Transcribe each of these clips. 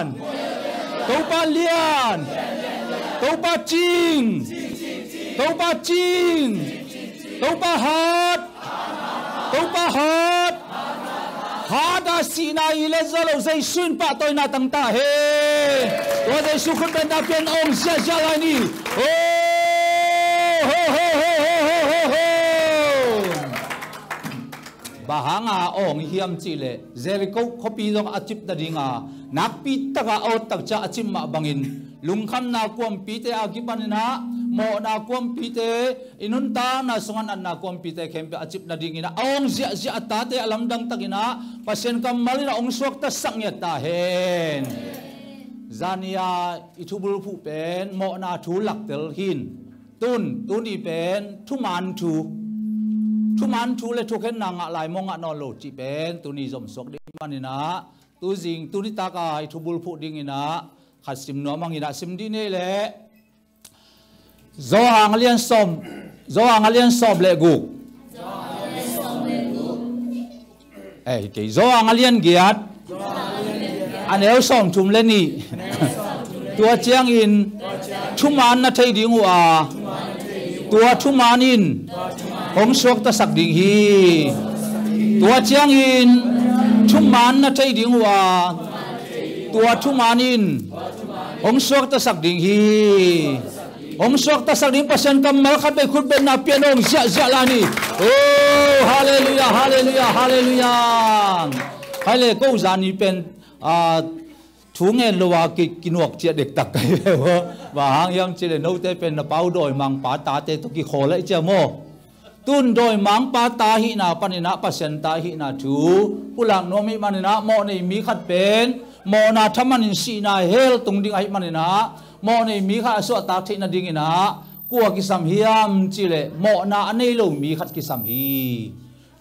lian tàu pa lian tàu pa ching tàu pa ching tàu pa hat tàu pa hat hada sina ile zalo zai sun pa toy na tang ta he to zai su khut ben da pian ong sia sia lai ni ho ho ho ho ho ho ho bahanga ong hiam chi le Jericho khopi dong achip da ringa nak pi taka out tak cha achim ma bangin lungkham na kuam pi te agipanina mo na kuam pi te inun ta na sungan an na kuam pi te kempe achip na dingina ong zia zia ta te alam dang takina pasien kam malina ong suak ta sangya ta hen zania itubul pu pen mo na thu lak tel hin tun i pen thu man thu le thu ken nanga lai monga no lo chi pen tu ni zom sok di manina tu jing tu ni ta ka itubul pu dingina khasim no mangina sim di ne le zo hang lian som le gu ai ke zo hang lian giat an el som thum le ni tua chiang in thuman na thei ding wa tua thuman in hong sok ta sak ding hi tua chiang in thuman na thei ding wa tua thuman in hong sok ta sak ding hi Om sok ta saling pasien kamal khabe khut ben na pianong zia zia lani oh hallelujah hallelujah hallelujah hale ko zani pen thu ngen lowa ki kinuak chia dek tak kai wa hang yang chile no te pen na pau doi mang pa ta te to ki khole che mo tun doi mang pa ta hi na panina pasien ta hi na thu pulang no mi manina mo nei mi khat pen mo na thamanin si na hel tung ding ai manina mo nei mi kha so ta the na ding ina kwa ki sam hiam chile mo na anei lo mi khat ki sam hi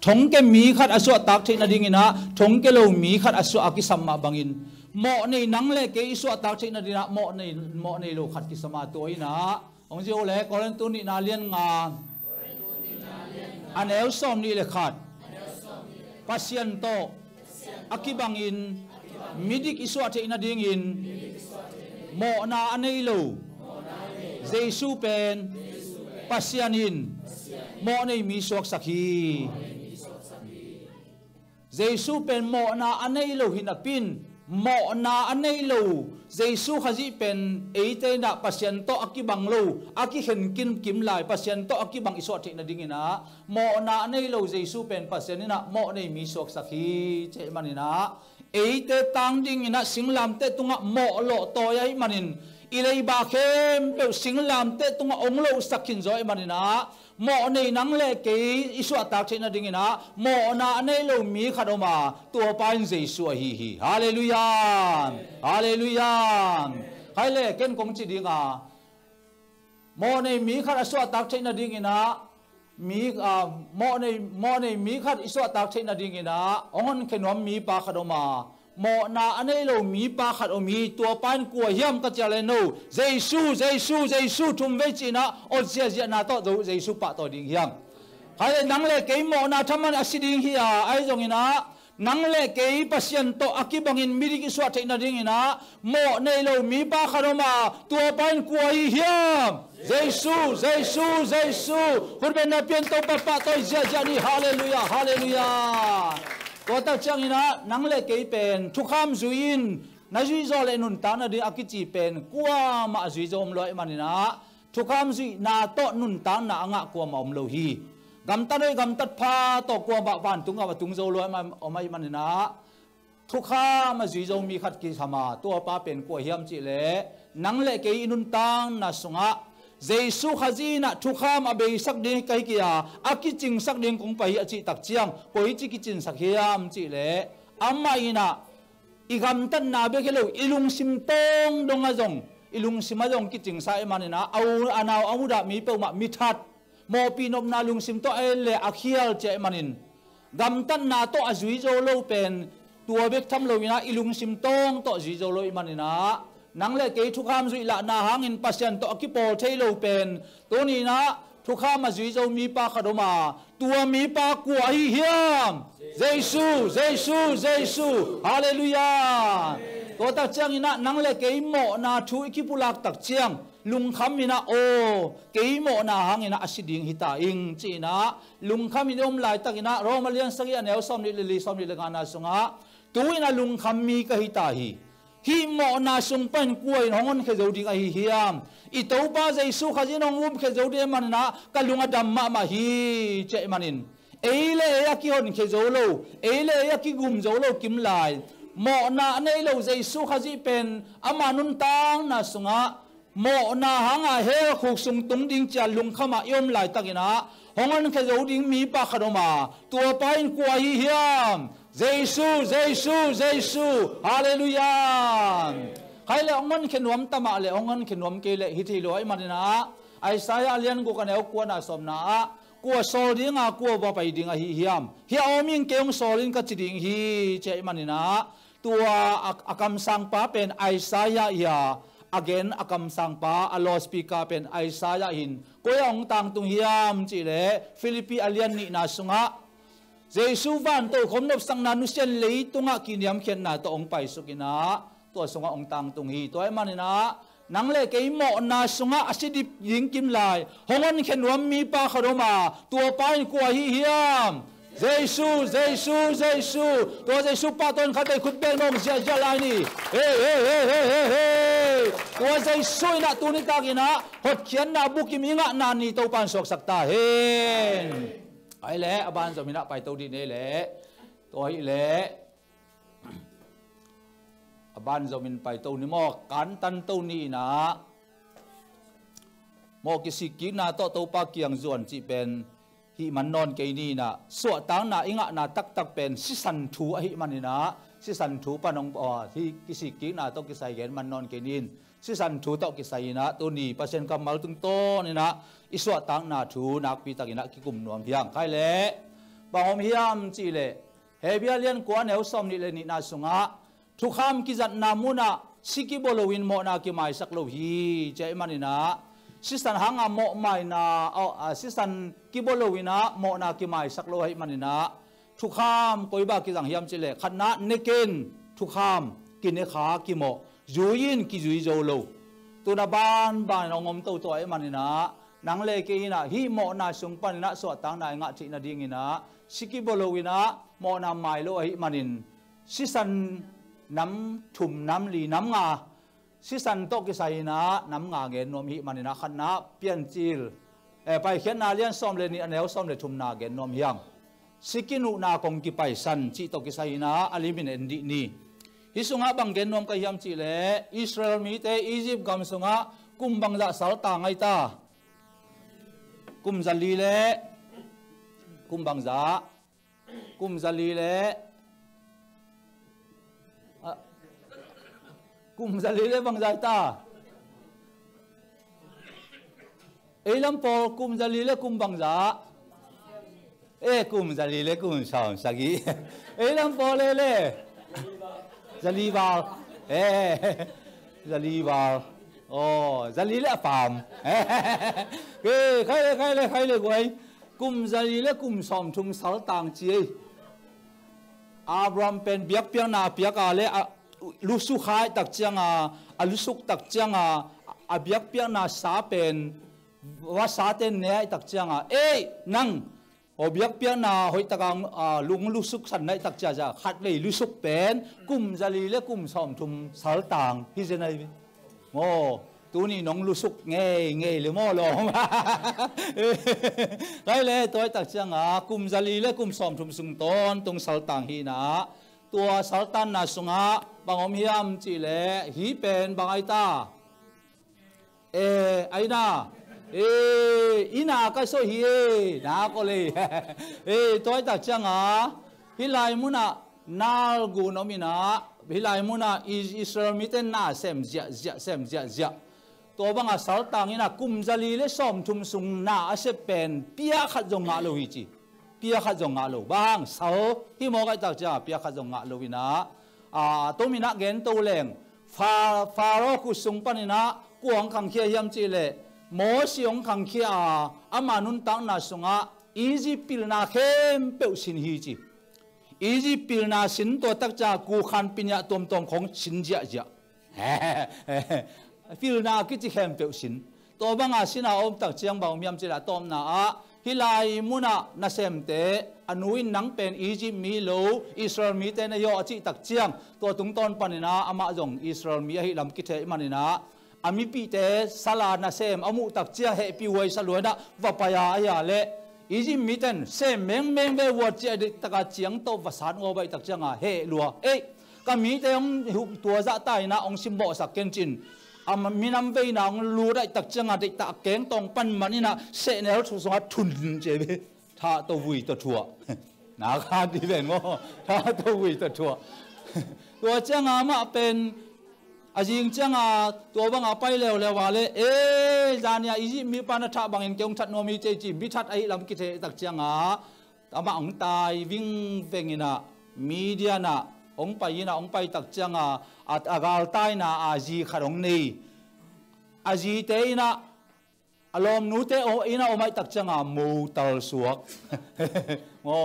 thong ke mi khat aso ta the na ding ina thong ke lo mi khat aso ki sam ma bangin mo nei nang le ke iso ta the na dina mo nei lo khat ki sama to ina ong je ole kolen tu ni na lian nga anel som ni le khat pasien to akibangin midik iso the na ding in mo na anei lo Jesu pen pasianin mo nei mi sok sakhi Jesu pen mo na anei lo hinapin mo na anei lo Jesu khaji pen eite na pasien to akibang lo aki hen kim lai pasien to akibang iso the na dingina mo na anei lo Jesu pen pasianina mo nei mi sok sakhi che manina eite tang ding ina singlam te tunga mo lo to yai manin ilei ba khem pe singlam te tunga ong lo sakin zoi manina mo nei nang le ke isu atak thina ding ina mo na nei lo mi khadoma to pain Jesu hi hallelujah hallelujah haile ken kong chi dinga mo nei mi khad asu atak thina ding ina mi mo nei mi khat iso atak thina ding ina ongon khenom mi pa khadoma mo na anei lo mi pa khat o mi to pan ko hiam ka chale no Jesu thum ve china o zia na to do Jesu pa to ding hiam hai nang le ke mo na thaman asiding hi ai jong ina nang le ke pasien to akibangin mirik iso thina ding ina mo nei lo mi pa kharoma to pan ko hi hiam Jesu kurben na pian to pa to zia ni hallelujah ko ta chang ina nang le ke pen thukham zuin na zui zo le nun ta na di akichi pen kwa ma zui zom loi manina thukham zui na to nun ta na anga kwa ma om lo hi gam ta noi gam tat pha to kwa ba ban tunga ba tung zo loi ma omai manina thukham ma zui zo mi khat ki sama to pa pen ko hiam chi le nang le ke inun tang na sunga Jesu khazina thukham abei sak ding kai kia akiching sak ding kong pai achi tak chiang koi chi kichin sakhiam chi le amma ina igam tan na be khelo ilung sim tong donga jong ilung sima jong kiching sai manina au anau amuda mi pe ma mi that mo pinom na lung sim to ele akhial che manin gam tan na to azui zo lo pen tua bek tham lo ina ilung sim tong to zui zo lo manina nang le ke thukham zui la na hangin pasien to akipo thailo pen to ni na thukham ma zui zo mi pa khadoma tua mi pa ku hi hiam Jesu hallelujah ตัวตักเจียงอินะนังเล็กเกยโมนาทูอิกิปุลักตักเจียงลุงคำอินะโอเกยโมนาหังอินะอสิดิงฮิตาอิงจีนะลุงคำอินะลายตักอินะโรมาเลียนสักยันเอลซอมนิลิซอมนิลกานาสุงะตัวอินะลุงคำมีกะฮิตาฮิโมนาสุงเป็นกวยน้องเคจาวดิงอหิฮิยามอิตัวป้าใจสุขจินองุบเคจาวดิมันนะกลุงอดัมมาฮิเจมันินเอเลเอกิฮอนเคจาวโลเอเลเอกิกุมจาวโลกิมไลโมนาในโลใจสุขจิเป็นอามานุนตังนาสุงะโมนาหังอาเฮขุกสุงตุงดิงจัลลุงขมายอมไลตักินะฮองอันเคจาวดิงมีปะขดมาตัวป้าอินกวยฮิยามเจซูเจซูเจซูฮาเลลูยาใครเลยองมันเขนวมตมาเลยองมันเขนวมเกลฮิติโลไอมันนะไอสายอาเลียนกูกันเอากวนอาสมนะกูโซลิงอากูบ่ไปดิงอาฮิฮิยามฮิอามิงเกยงโซลิงกัจดิงฮิเจมันนะตัวอากำสังปาเป็นไอสายายาagain akam sangpa alo speaker pen Isaiah hin koyong tang tung hiam chi le Philippi alian ni na sunga Jesu van to khomnop sang na nusen lei tunga kiniam khen na to ong pai sukina to sunga ong tang tung hi to ai manina nang le ke mo na sunga asidip ying kim lai hongon khen wam mi pa kharoma to pai ko hi hiam Jesu Jesu Jesu to Jesu paton khate khut bel nom sia sia lai ni to Jesu na tu ni ta kina hot khian na bukim inga na ni to pan sok sakta hen ai le aban zo mina pai to di ne le to hi le aban zo min pai to ni mo kan tan to ni na mo kisiki na to pa kiang zuan chi pen hiมันนอนเกนี่นะสวดตังนะอิงะนะตักเป็นสิสันทูอหิมันนี่นะสิสันทูปนองที่กิสิกินะต้องกิใส่เห็นมันนอนเกนินสิสันทูต้องกิใส่นะตัวนี้เปอร์เซ็นต์กำมัลตึงโตนี่นะอิสวดตังนะทูนักปีตักินะกิกุมนวมเพียงใครเละบางอมเฮียมจีเละเฮเบียเลียนกวนเอวซอมนี่เลยนี่นาสุงะทุกคำกิจัดนามุนะสิกิบโลวินโมนากิไมสักโลฮีเจมันนี่นะสิสันหางโมไม่นาสิสันกิบโลวินะโมนากิไมสักโลให้มันนี่นะทุกคำกอยบากิจังเฮียมจิเลขณะเนกินทุกคำกินเนขากิโมยูยินกิจุยโจโลตัวนาบ้านนองมตัวไอ้มันนี่นะนังเลกินะฮิโมนาสุงปันนะสวดตังนายงะจินาดิ่งนะสิกิบโลวินะโมนาไมโลให้มันนินสิสันน้ำถุ่มน้ำลีน้ำงาสิสันโตกิไซนะน้ำงาเงินนวมหิมันนะขันนะเปลี่ยนจิลไปเขียนนาเลียนซ้อมเลยนี่อันเดียวซ้อมเลยทุ่มนาเงินนวมยังสิกินุนาคงกิไปสันจิโตกิไซนะอลิมินเอ็นดีนี่ฮิสุงะบังเงินนวมกยังจิเลอิสราเอลมีเตอียิปต์กำสุงะกุมบังจะสาวตางไอตากุมจัลลีเลกุมบังจะกุมจัลลีเลกุมจัลลีเลบังใจตาเอลัมพอกุมจัลลีเลกุมบังจะกุมจัลลีเลกุมชาวสักีเอลัมพอเลจัลลีบาลจัลลีบาลโอ้จัลลีเลฟาร์มใครเลยกวยกุมจัลลีเลกุมสอมทุ่งสาวต่างจีอับรามเป็นเบียกเปียนาเปียกอะไรลุสุขายตักเจียงลุสุกตักเจียงเบียกเปียนาสาเป็นว่าสาเตนเนี่ยตักเจียงนั่งเบียกเปียนาหอยตะกังลุงลุสุกสันในตักเจียจะขัดเลยลุสุกเป็นกุมจัลลีและกุมสอมทุมสาวต่างพี่เจนายโอ้ตัวนี้น้องลุสุกเงยหรือโม่ลงได้เลยตัวตักเจียงกุมจัลลีและกุมสอมทุมสุงต้นตรงสาวต่างฮีนะตัวสาวตันนาสุงะบางอมเฮียมจีเลฮีเป็นบางไอตาไอนาอีนาก็โซฮีนาก็เลยตัวตักเจียงฮิไลมุนะนาลกูนอมินะฮิไลมุนะอิสราเอลมิเตนนาเซมเจียตัวบางสาวต่างนี่นะกุมจัลลีเลสอมทุมสุงนาอาเซเป็นเปียขัดจงอาโลฮิจีเปียขัดจงอาโลบางสาวที่มองกันตักเจียเปียขัดจงอาโลวินะตัวมินะเกนตัวแรงฟาโรกุสุงปานินะกวงขังเขียยมจีเลโมสิองขังเขียอามานุนตังนาสุงะอีจิปิลนาเข้มเปวสินฮีจี Egypt pilna sin to tak cha ku khan pinya tom tom khong sin ja ja pilna ki chi khem pe sin to banga sina om tak chiang ba miam chila tom na a hilai muna na sem te anuin nang pen Egypt mi lo Israel mi te na yo chi tak chiang to tung ton panina ama jong Israel mi hi lam ki the manina ami pi te sala na sem amu tak chiang he pi wai saluana vapaya ya le Egypt mi ten sem meng meng ve wo chi de taka chiang to vasan ngo bai tak chiang a he lua ka mi te ong tua za tai na ong simbo sak ken chin minam ve na ong lu dai tak chiang a de ta keng tong pan manina se ne thu so thun che ve tha to vui to thua na kha di ven ngo tha to vui to thua tua chiang a ma pen ajing chiang a tua bang a pai lew lewa le zania Egypt mi pa na tha bang en keong that no mi che chi mi that ai lam ki the tak chiang a ama ong tai wing vengina media na ong pai tak chiang a at agal tai na aji kharong nei aji te na alom nu te o ina o mai tak chiang a mu tal suak ngo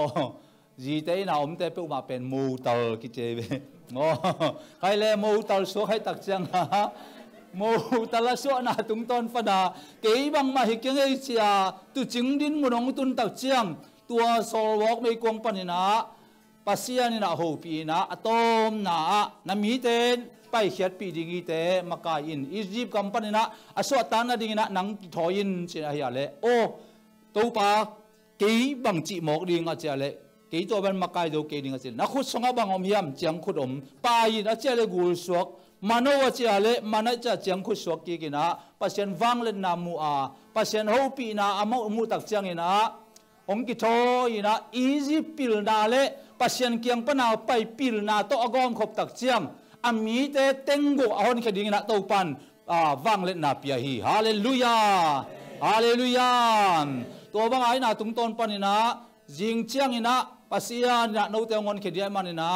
ji te na om te pe ma pen mu tal ki che ngo khai le mu tal suak hai tak chiang a mu tal suak na tung ton fa da ke bang ma hi keng ei chia tu ching din munong tun tak chiang tua sol wok mei kong panina pasian na ho pi na atom na mi ten pai khiat pi dingi te maka in Egypt company na aswa tan na ding na nang thoin che ya le o to pa ke bang chi mok ding a che le ke to ban makai do ke ding a che na khut songa bang om hiam chiang khut om pa in a che le gul suak mano a che le mana cha chiang khut suak ki ki na pasien wang le na mu a pasien ho pi na amo mu tak chiang ina ong ki tho ina Egypt pil na le pasien kiang pana pai pil na to agom khop tak chiang ami te tengo ahon khading na to pan wang le na pia hi hallelujah hallelujah to bang ai na tung ton panina jing chiang ina pasia na no te ngon khediai manina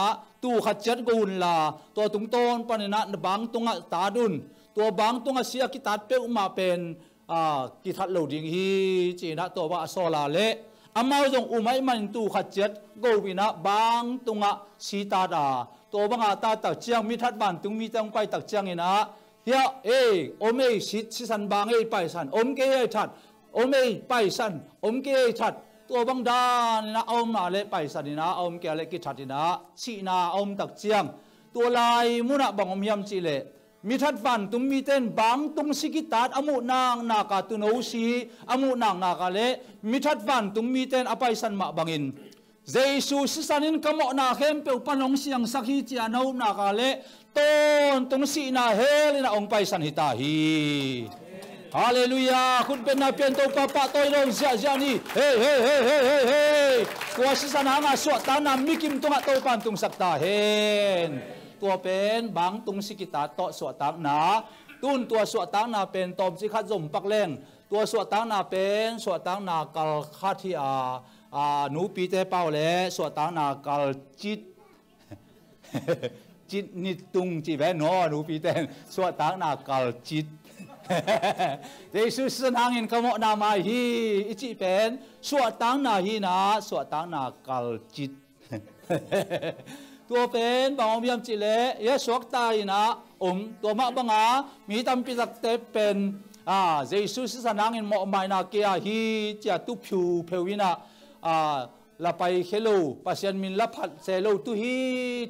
tu khat chat gun la to tung ton panina bang tunga ta dun to bang tunga sia ki tat pe ma pen ki that lo ding hi chi na to ba so la le amao jong umai man tu khat chat go bina bang tunga sita da to banga ta tak chiang mi that ban tung mi tang pai tak chiang ina ya ome sit san bang pai san om ke that ome pai san om ke that to bang da na om na le pai san ina om ke le ki that ina chi na om tak chiang to lai muna bang om yam chi le mi that van tum mi ten bang tung sikitat amu nang na ka tu no si amu nang na ka le mi that van tum mi ten apai san ma bangin Jesus sanin kamo na khem pe panong siang sakhi chia no na ka le ton tung si na hel na ong pai san hita hi hallelujah khut ben na pen to papa toy long sia sia ni hey kwa si san nga so ta na mi kim tung to pan tung sakta hen tua pen bang tung si kita to so tang na tun tua so tang na pen tom si khat zom pak leng tua so tang na pen so tang na kal khat hi nu pi te pau le so tang na kal chit chit ni tung chi ve no nu pi ten so tang na kal chit Jesus san hangin kamo na mai hi ichi pen so tang na hi na so tang na kal chit tua pen bang om yam chi le ya sok tai na tua ma banga mi tam pi sak te pen Jesus san hangin mo mai na kia hi cha tu phu phewina la pai hello pasien min la phat selo tu hi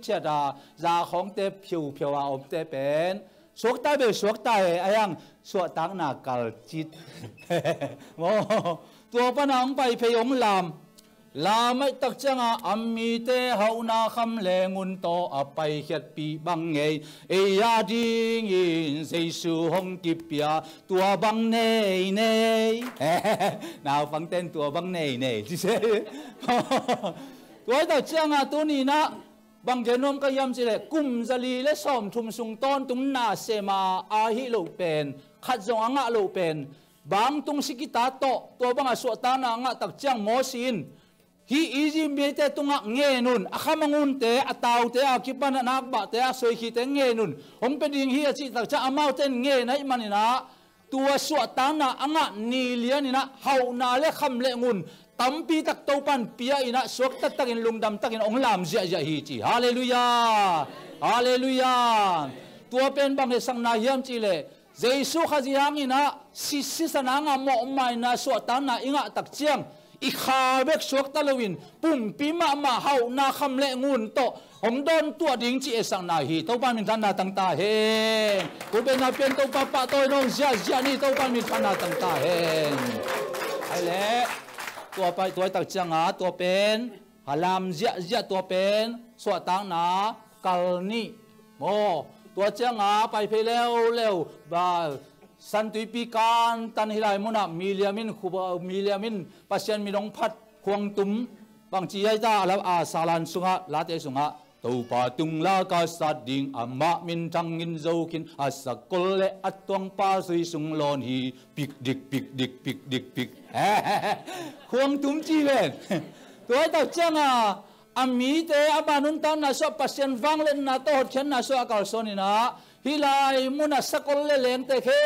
cha da za khong te phu phewa om te pen sok tai be sok tai ayang so tang na kal chit mo tua panang pai pheyong lam la mai tak changa ammi te hauna kham le ngun to apai khiat pi bang nge ya ding in Jesu hong kipia tua bang nei nei nào phang ten tua bang nei nei chứ tua tak changa tu ni na bang genom ka yam chile kum zali le som thum sung ton tum na sema a hi lo pen khat zong anga lo pen bang tung sikita to bang aso ta na anga tak chang mo sin hi easy me te tunga nge nun akhamangun te ataw te akipan anak ba te soi khi te nge nun om pe ding hi chi tak cha amau ten nge nai manina tua so ta na anga ni lianina hau na le kham le ngun ตั้มปีตักโตปันปีอินะสวกตักอินลุงดำตักอินองลามเสียฮีจีฮาเลลูยาฮาเลลูยาตัวเป็นบางสังนาเยี่ยมจีเลเจสุขจิฮังอินะสิสนางามอมายนะสวตันนะอิงะตักเจียงอีขาเบกสวกตะลวินปุ่มปีมาเฮานาคำเละงูนโตผมโดนตัวดิ้งจีสังนาฮีโตปันมินทันนาตั้งตาเฮงกูเป็นนาเป็นโตปะปะโตน้องเสียนี่โตปันมินทันนาตั้งตาเฮงไอ้เละตัวไปตัวตักเจียงตัวเป็นฮาลามเสียตัวเป็นสวตังนากัลนี่โมตัวเจียงไปเพลวบาสันติปีการตันฮิไลมุนะมิเลียมินคูบมิเลียมินปัสยันมินองพัดควงตุมบางจีไอตาแล้วสาลันสุงะลาเตสุงะตัวปาตุงลากาสัดดิ่งอามามินจังงินโจกินสักกลเลอัตตวงปาสุยสุงลอนฮีปิกดิกควงตุมจีเลนตัวตักเจียงอามีเตอาบานุนตันนาสวปัสยันฟังเล่นนาโตดเชนนาสวกาลโซนินาฮิลายมุนัสกลเลงเตเข้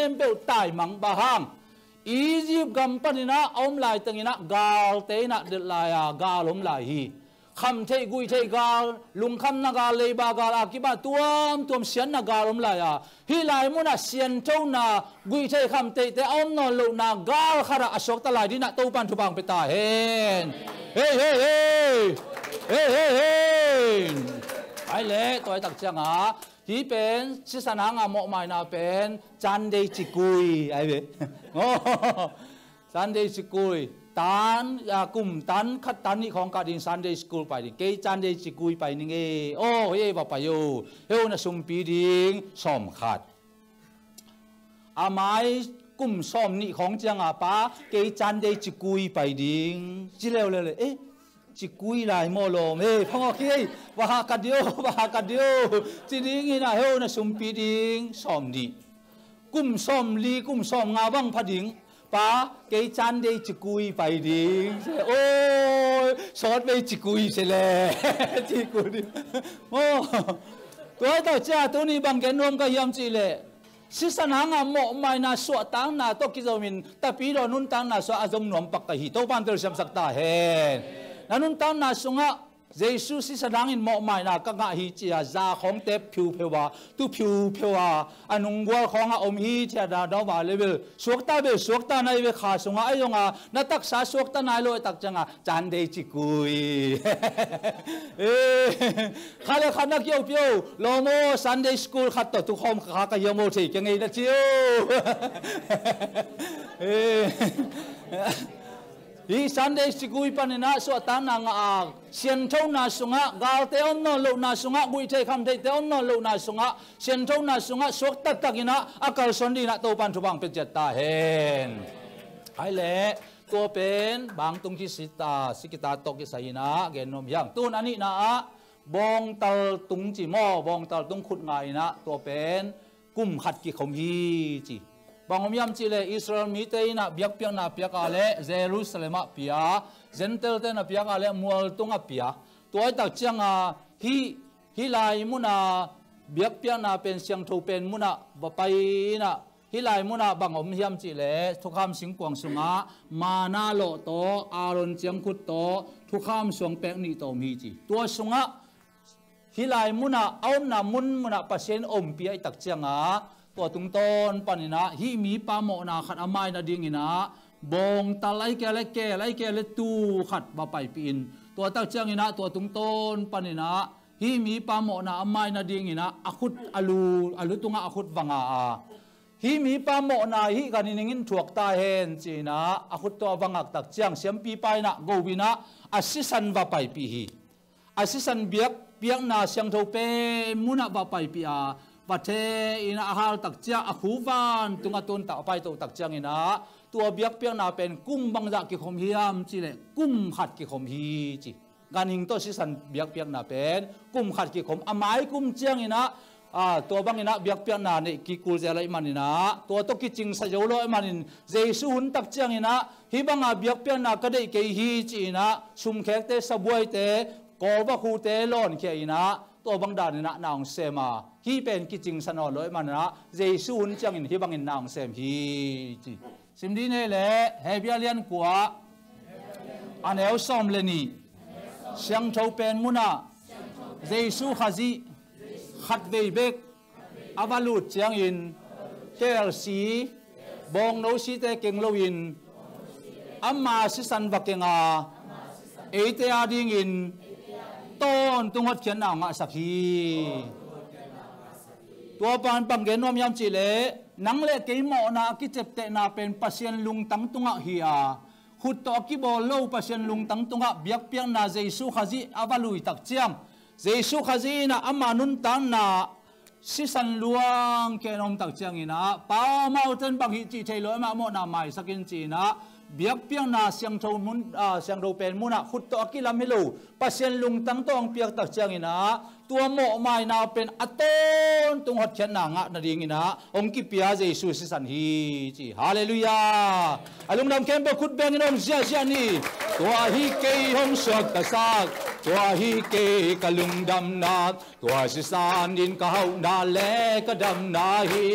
มเปตายมังบาฮังอียิปต์กัมปนินะอมลายตังอินะกาลเตนะเดลายากาลอมลายฮีคำเทกุยเทกาลลุงคำนากาเลบากาลอากิบะตัวมเสียนนากาลอมลายฮิลายมุนัสเสียนเจ้านากุยเทคำเตเตอมนอลูนากาลขระอโศกตลายดินะตูปันทุบังเปตาเฮนเฮ้ไปเลยตัวตักเจียงที่เป็นศิษนางามอกไม้นาเป็นจันเดจิกุยไอ้เบ้จันเดจิกุยตันกุมตันขัดตันนี่ของการดินจันเดจิกุยไปดิเกยจันเดจิกุยไปนี่เงโอ้เฮ้บ่ไปโยเฮ้น่ะสุมปีดิงสอมขัดอาไม้กุมสอมนี่ของเจียงป้าเกยจันเดจิกุยไปดิงจิเลวเลยเอ๊ะจิกุยลายโมโลมพ่อขี้ว่ากัดเดียวจีดิ้งนะเฮวนะสุมปีดิ้งสอมดีกุมสอมลีกุมสอมงาบังพัดดิ้งป้าเกยจันเดจิกุยไปดิ้งโอ้สอดไปจิกุยเสร็จแล้วจิกุยโอ้ตัวต่อจ้าตัวนี้บางแกนรวมก็ยำจีเลยศิษนางามไม่น่าสวดตังน่าตกิจวินแต่ปีโดนุนตังน่าสวดอาจมนวมปักตะหีตัวปันเตอร์เสียมสักตาเฮนั่นตันนาสุงะเยซูสิสดางอินหมอกใหม่นะก็งะฮิจิอาจาของเต็บผิวเพวาตุผิวเพวาอันงวัวของอมฮิจิอาดาดาวาเลเวลสวกตาเบสวกตาในเวขาสุงะไอยงะนัตักษาสวกตาในโลตักจังะจันเดจิกุยข้าเลยขันนักเยี่ยวเปียวโลโมซันเดย์สคูลขัดต่อทุกคนข้าก็ยังโมทียังไงนะเจียวฮีซันเดย์สกุยปันนะสวดตานางเสียนเท่านาสุงะกาลเตอนนอลูนาสุงะกุยเทคำเตอนนอลูนาสุงะเสียนเท่านาสุงะสวดตักกินะอากาลสนดีนะโตปันทุบังเป็นเจตาเฮนไอเล่ตัวเป็นบางตุงที่สิกิตาตกกิสายนะเกนนมยังตูนอันนี้นะบองตัลตุงจิมอบองตัลตุงขุดไงนะตัวเป็นกุมขัดกิขมฮีจีบางอมยามจีเลอิสราเอลมีเตยนะเบียกเปียกนะเปียกอะไรเยรูซาเล็มเปียเซนเตลเตนะเปียกอะไรมัวตุงเปียตัวไอ้ตักจังฮิลายมุนาเบียกเปียกนะเป็นเสียงทูเป็นมุนาบไปนะฮิลายมุนาบางอมยามจีเลทุกคำสิงกวางสุงะมานาโลโตอารอนเจียงขุดโตทุกคำสวงแปกนี่โตมีจีตัวสุงะฮิลายมุนาเอาหน้ามุนาปัสเซนอมเปียไอ้ตักจังตัวตุงต้นปานินะฮิมีปาโมนาขัดอามายนาดิ่งนะบงตาไลแกเลตูขัดบาไปปีนตัวตักเจียงนะตัวตุงต้นปานินะฮิมีปาโมนาอามายนาดิ่งนะอคุดอลูตุงอคุดวังฮิมีปาโมนาฮิกันนิงินถูกตาเห็นจีนะอคุดตัววังตักเจียงเสียมปีไปนะโกวินะอาศิสันบาไปปีฮีอาศิสันเบียกนาเสียงทูเปมุนะบาไปปีประเทศอินาฮาลตักเจียอคูวานตุงตุนตะไปตัวตักเจียงอินะตัวเบียกเปียงนาเป็นกุ้มบังจักกิคมฮิมจีเลกุ้มขัดกิคมฮีจีการหิงตัวสิสันเบียกเปียงนาเป็นกุ้มขัดกิคมอามายกุ้มเจียงอินะตัวบังอินะเบียกเปียงนาเนี่ยกิกูเจอะไรมันอินะตัวตกิจิงสยโลมันอินเจสุนตักเจียงอินะฮิบังอาเบียกเปียงนาก็ได้เกยฮีจีนะซุมแขกเตสบวยเตโกบะคูเตลอนเขียอินะตัวบังดานินะนางเซมาฮีเป็นกิจิงสนอลอยมันนะเจสุนจังอินฮีบังอินนางเซมฮีจีสิมดีเนี่ยแหละเฮเบียเลียนกัว anh eo som lên ni sang thâu pen muna Giêsu khazi khát về bek avalut chiang in tel si bong no si te keng lo in amma si san vakenga ete ading in ton tung hot khian na nga sakhi tua pan pang gen nom yam chi le nang le ke mo na ki chep te na pen pasien lung tang tunga hi a hut to ki bo lo pasien lung tang tunga biak piang na Giêsu khazi avalui tak chiam Giêsu khazi na amma nun tang na si san luang ke nom tak chiang ina pa mau ten bang hi chi thei lo ma mo na mai sakin chi na biak piang na siang thau mun siang do pen muna khut to akilam helo pasien lung tang tong piak tak chiang ina tua mo mai na pen aton tung hot khian na nga na ding ina ong ki pia Giêsu si san hi chi hallelujah alung nam kem bo khut beng nom sia sia ni tua hi ke hong sak ta sak tua hi ke kalung dam na tua si san din ka hau na le ka dam na hi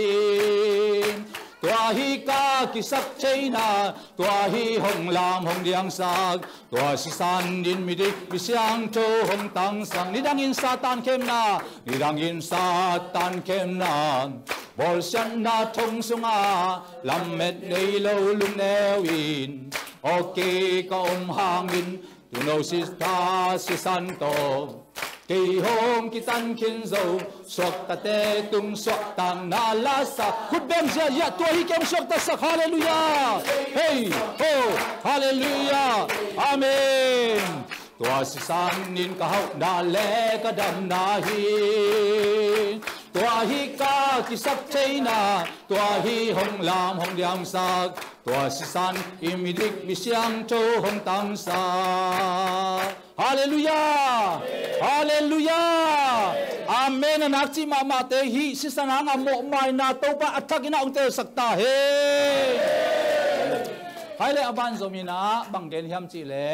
tua hi ka ki sak chaina tua hi hong lam hong diang sak tua si san din mi dik mi siang tho hong tang sang ni dang in satan kem na ni dang in satan kem na bol sian na thong sunga lam met nei lo lung neo in okay ka hang in tu no si ta si san to kỳ hôm kỳ tan kinh dầu suộc ta tê tung suộc tang na la sa khut bem ja ya tua hi kem suộc ta sak hallelujah hey ho hallelujah amen tua si san nin ka hau na le ka dam na hi tua hi ka ki sak chaina tua hi hong lam hong diam sak tua si san imidik mi siang to hong tang sa hallelujah hallelujah amen anak chi mama te hi si san anga mo mai na to pa athak ina ong te sakta he hai le aban zomina banggen hiam chi le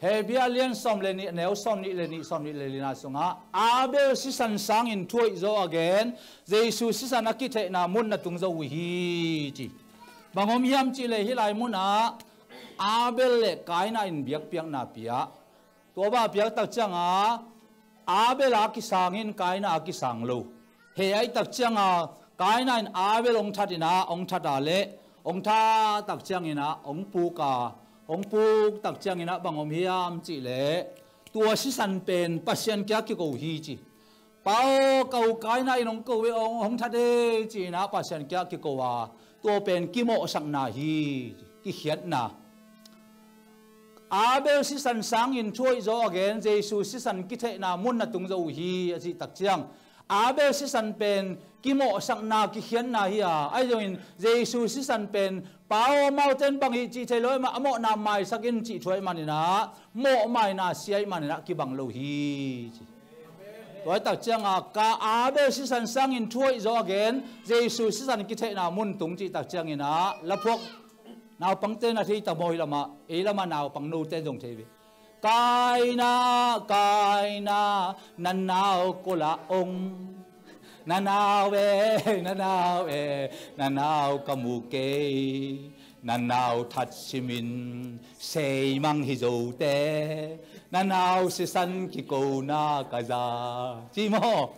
he bia lian som le ni neu som ni le na sunga abel si san sang in thuai zo again Giêsu si san akithe na mun na tung zo hi chi bangom hiam chi le hi lai mun a abel le kaina in biak piang na pia tua ba piak tak changa abel a ki sangin kaina a ki sang lo he ai tak changa kaina in abel ong thatina ong thata le ong tha tak changina ong pu ka ong puk tak chang ina bangom hiam chi le tua si san pen pasien kya ki ko hi chi pao kau kai na inong ko we ong hong thade chi na pasien kya ki ko wa tua pen ki mo sang na hi ki hiat na abel si san sang in choi zo again Giêsu si san ki the na mun na tung zo hi chi tak chang abel si san pen ki mo sang na ki hian na hi a ai jo in Giêsu si san pen pao mountain bang hi chi thei loi ma amo na mai sakin chi thoi manina mo mai na siai manina ki bang lo hi chi toi tak changa ka abel si san sang in thoi zo again Giêsu si san ki thei na mun tung chi tak chang ina lapok nào bằng tên là thi tao mồi là mà ý là mà nào bằng nô tên dùng thế cái na nan nào cô là ông nan nào về nan nào kamu kê nan nào thật simin say mang hi dầu te nan nào si san ki cô na kaza chi mo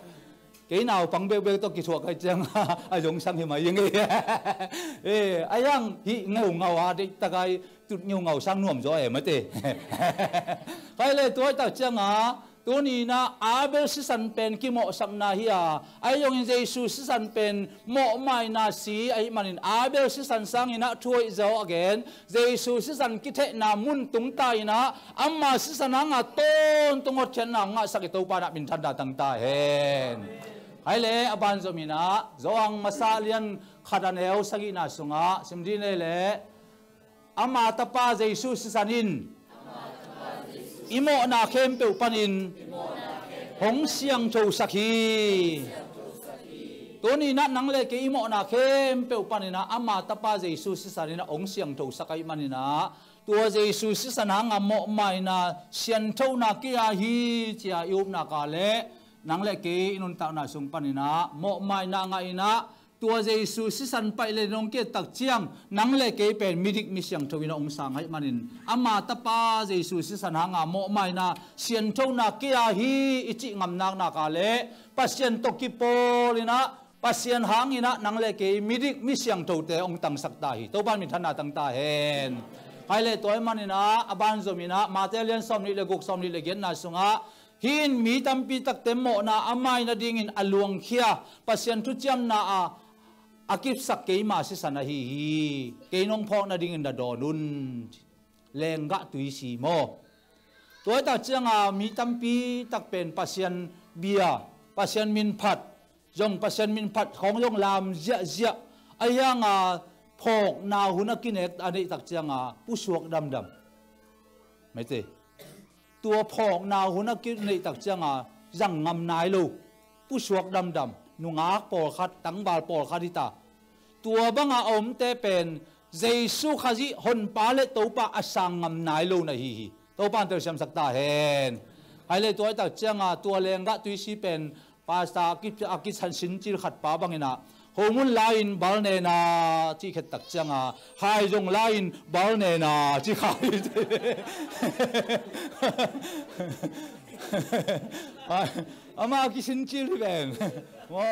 cái nào bằng bêu bêu tôi kỹ thuật cái chăng ai dùng sang thì mà yên nghe ai yang hi ngầu à đi ta cái tụt nhiều ngầu sang nuông rồi mới thế cái này tôi ta chăng à tôi ni na abel si san pen ki mo sam na hi à ai dùng Giêsu si san pen mo mai na si ai manin abel si san sang ina thui zo again Giêsu si san ki the na mun tung ta ina amma si san nga ton tungot chen na nga sakito pa na bin thanda tang ta hen hai le aban zomina zoang masalian khadaneo sagina sunga simdi ne le ama tapa Giêsu si sanin imo na khem pe panin hong siang chou sakhi toni na nang le ke imo na khem pe panina ama tapa Giêsu si sanina ong siang chou sakai manina tua Giêsu si sananga mo mai na sian thau na kia hi chia yum na ka le nang le ke inun ta na sung panina mo mai na nga ina tua Giêsu si san pai le nong ke tak chiang nang le ke pen midik mi siang thawina ong sang hai manin ama tapa Giêsu si san hanga mo mai na sian tho na ke a hi ichi ngam nak na ka le pasien to ki polina pasien hangina nang le ke midik mi siang tho te ong tang sak ta hi to ban mi thana tang ta hen hai le toy manina aban zomina matelian som ni le guk som ni le gen na sunga hin mi tampi tak temmo na amai na dingin aluang khia pasien thu cham na a akip sak ke ma si sana hi ke nong phok na dingin da donun lenga tui si mo toy ta changa mi tampi tak pen pasien bia pasien min phat jong pasien min phat khong jong lam zia zia ayanga phok na huna kinek ani tak changa pusuak dam dam mai te tua phok na huna kinek tak changa jang ngam nai lo pusuak dam dam nungak por khat tang bal por khatita tua banga om te pen Giêsu khaji hon pa le to pa asang ngam nai lo na hi to pan ter sam sakta hen ai le toy tak changa tua lenga tui si pen pasta ki chan sin chil khat pa bangina homun lain balne na chi khet tak changa hai jong lain balne na chi khai ama ki sin chil ben mo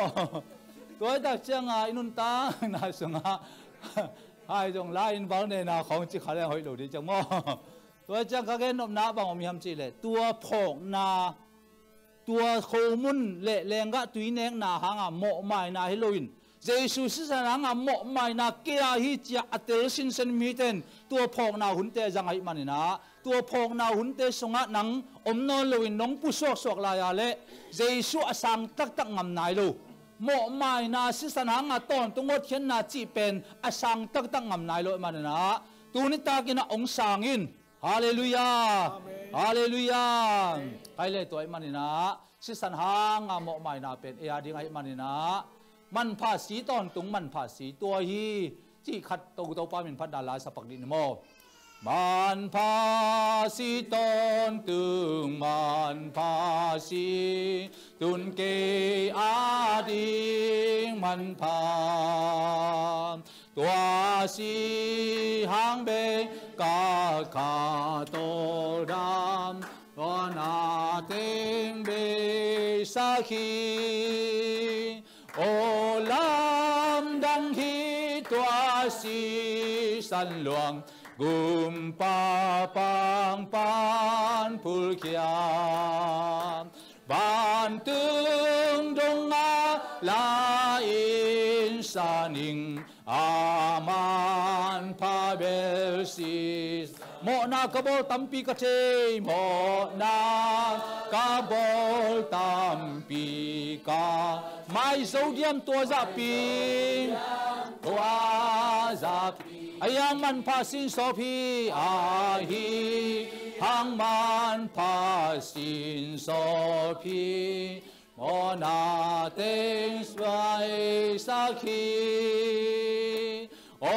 toy tak changa inun ta na sunga hai jong lain balne na khong chi khale hoi lo di chang mo toy chang ka gen nom na bang om ham chi le tua phok na tua khomun le lenga tui neng na hanga mo mai na Halloween Giêsu si san hanga mo mai na kia hi chia atel sin sen mi ten tua phok na hunte jang ai manina tua phok na hunte sunga nang omno loin nong pu sok sok la ya le Giêsu asang tak tak ngam nai lo mo mai na si san hanga ton tungot khen na chi pen asang tak tak ngam nai lo manina tu ni ta kina ong sangin Hallelujah Hallelujah ai le toy manina si san hanga mo mai na pen e ading ai manina man pha si ton tung man pha si tua hi chi khat to pa min phat dala sa pak din mo man pha si ton tung man pha si tun ke ading man pha tua si hang be ca ca tô đam con à tiếng bê sa khi ô lam đăng hi tua si san luang gum pa pang pan pul kiam ban tương đông a la in sa ning aman pa bel sis mo na kabol tampi ka che mo na kabol tampi ka mai zodiam tua za pi tua za pi ayang man pa sin so pi a hi hang man pa sin so pi mo na teng swai sa khi o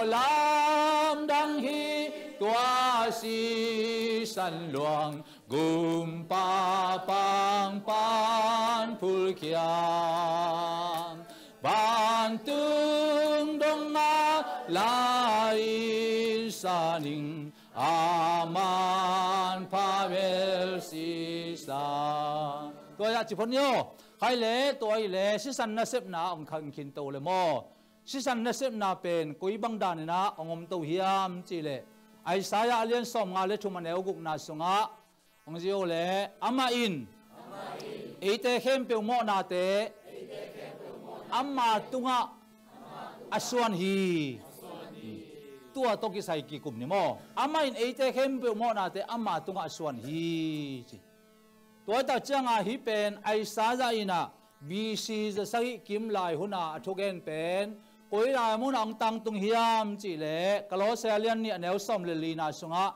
lam dang hi tua si san luang gum pa pang pan phul kiam ban tương đông a lai sa ning aman pa vel si saตัวจะพนโยใครเล่ตัวเล่สิสันนัสเซปนาองคังคินโตเลยโมสิสันนัสเซปนาเป็นกุยบังดานนะองมตัวเฮียมจีเล่ไอสายอาเลียนสมงาเลทุมันเอวกุกนาสุงะองจิโอเล่อามาอินเอเตเข้มเปียวโมนาเตอามาตุงะอสวนฮีตัวตกิใส่กี่กลุ่มนี่โมอามาอินเอเตเข้มเปียวโมนาเตอามาตุงะอสวนฮีตัวตัดจังอาฮิเป็นไอซาจาอินะบีซีจะสักกิมลายหุนาทุกเอ็นเป็นกุยลายมุนอังตังตุงฮิยามจีเล่กลอเซเลียนเนี่ยแนวสมเลลีนาสุงะ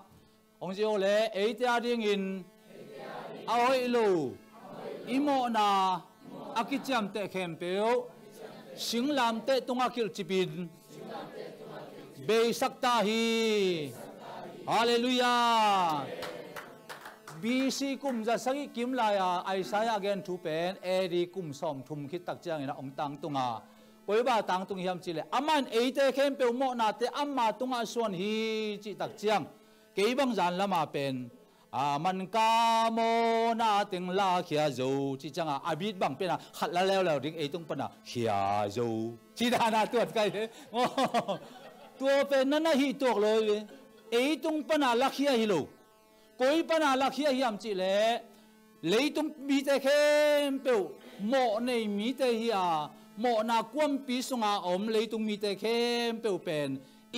องจิโอเล่เอเตียดิงินเอาไอลูอิโมนาอากิจามเตะเข้มเปียวสิงลามเตะตุงอากิลจิบินเบสักตาฮีฮาเลลูยาBC กุมจะสักกิมลายไอซายาเกนทูเป็นเอดีกุมสอมทุมคิดตักเจียงนะองตังตุงา Poi ba tang tung hiam chile aman eite khem pe mo na te amma tunga suan hi chi tak chiang ke bang jan lama pen aman ka mo na ting la khia zo chi changa abit bang pe na khat la leo ding e tung pana khia zo chi da na tuat kai tua pe na na hi tok loi e tung pana la khia hi lo koi pana la khia hiam chi le leitung mi te khem pe mo nei mi te hi a mo na kwam pi sunga om leitung mi te khem pe pen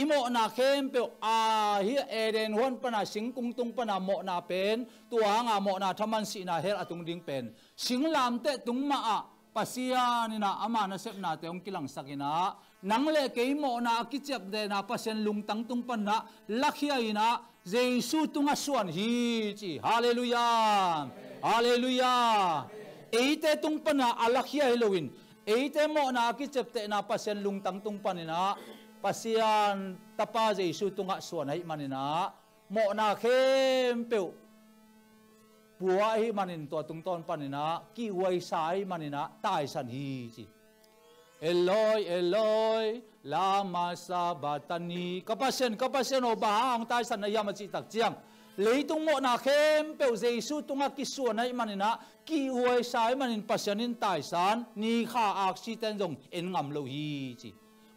imo na khem pe a hi eden hon pana sing kung tung pana mo na pen tua nga mo na thaman si na her atung ding pen sing lam te tung ma a pasia ni na ama na sep na te ong kilang sakina nang le ke mo na ki chep de na pasen lung tang tung pan na lakhia ina jesu tunga suan hi chi hallelujah hallelujah eite tung pan na alakhia halloween eite mo na ki chep te na pasen lung tang tung pan ina pasian tapa jesu tunga suan hai manina mo na khem pe bùa hi manin to tung ton panina ki wai sai manina tai san hi chi Eloi Eloi lama sabatani kapasen o bahang tai san ayam chi tak chiang leitung mo na khem pe jesu tunga ki suan ai manina ki wai sai manin pasianin tai san ni kha accident jong en ngam lo hi chi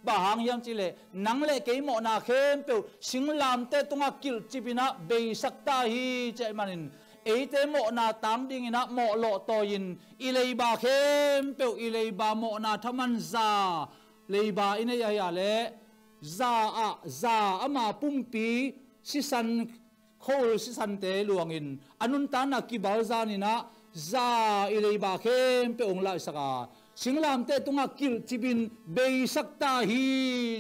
bahang yam chi le nang le ke mo na khem pe singlam te tunga kil chipina be sakta hi che manin eite mo na tam ding ina mo lo to in ilei ba khem pe ilei ba mo na thaman za lei ba ina ya le za ama pumpi sisan khol sisan te luangin anun ta na ki bal za ni na za ilei ba khem pe ong la saka singlam te tunga kil chibin be sakta hi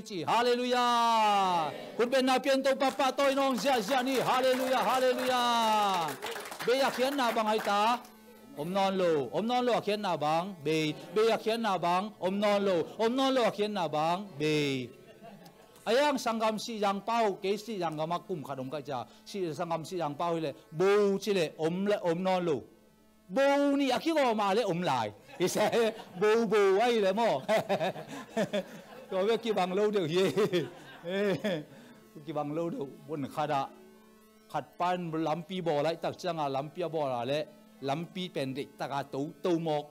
chi hallelujah kun ben na pian to papa toy nong zia ni hallelujah hallelujah be ya khian na bang hai ta om non lo khian na bang be ya khian na bang om non lo khian na bang be ayang sangam si yang pau ke si yang gama kum khadom ka cha si sangam si yang pau le bo chi le om non lo bo ni akiko ma le om lai ki se bo ai le mo to ve ki bang lo de ye ki bang lo de bun khada khát pan lắm pi bò lại tắc chăng à lắm pi bò là lẽ lắm pi bền để tắc à tàu mọc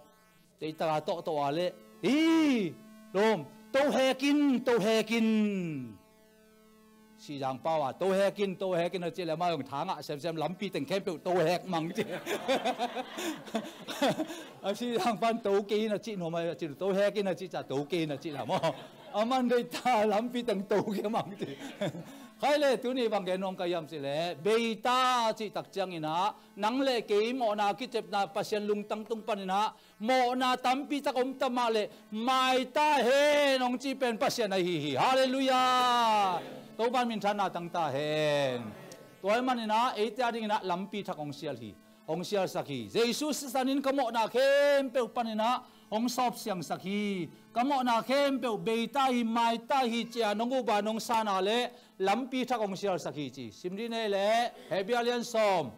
để tắc à to à lẽ ý đom tàu he kin si giang bao à tàu he kin là chỉ là mà ông thang à xem lắm pi từng kém biểu tàu he măng chứ si giang pan tàu kin là chỉ nó mà chỉ tàu he kin là chỉ trả tàu kin là chỉ là mà aman đây ta lắm pi từng tàu cái măng chứ khai lệ tu ni bằng cái nông cái yam xí lệ beta chỉ tắc chăng ina nang lệ cái mỏ na kí chép na pasien lung tăng tung pan ina mỏ na tampi tak tama lệ mai ta he nong chỉ pen pasien này hi hallelujah tàu ban min thana tăng ta hen tuổi man ina etia ding ina lampi thak ong sial sakhi Jesus sanin kamo na khem pe pan ina ong sop siang sakhi kamo na khem pe beta hi mai ta hi chia nongu ba nong sana le lampi thak ong sial sakhi chi simri ne le hebialian som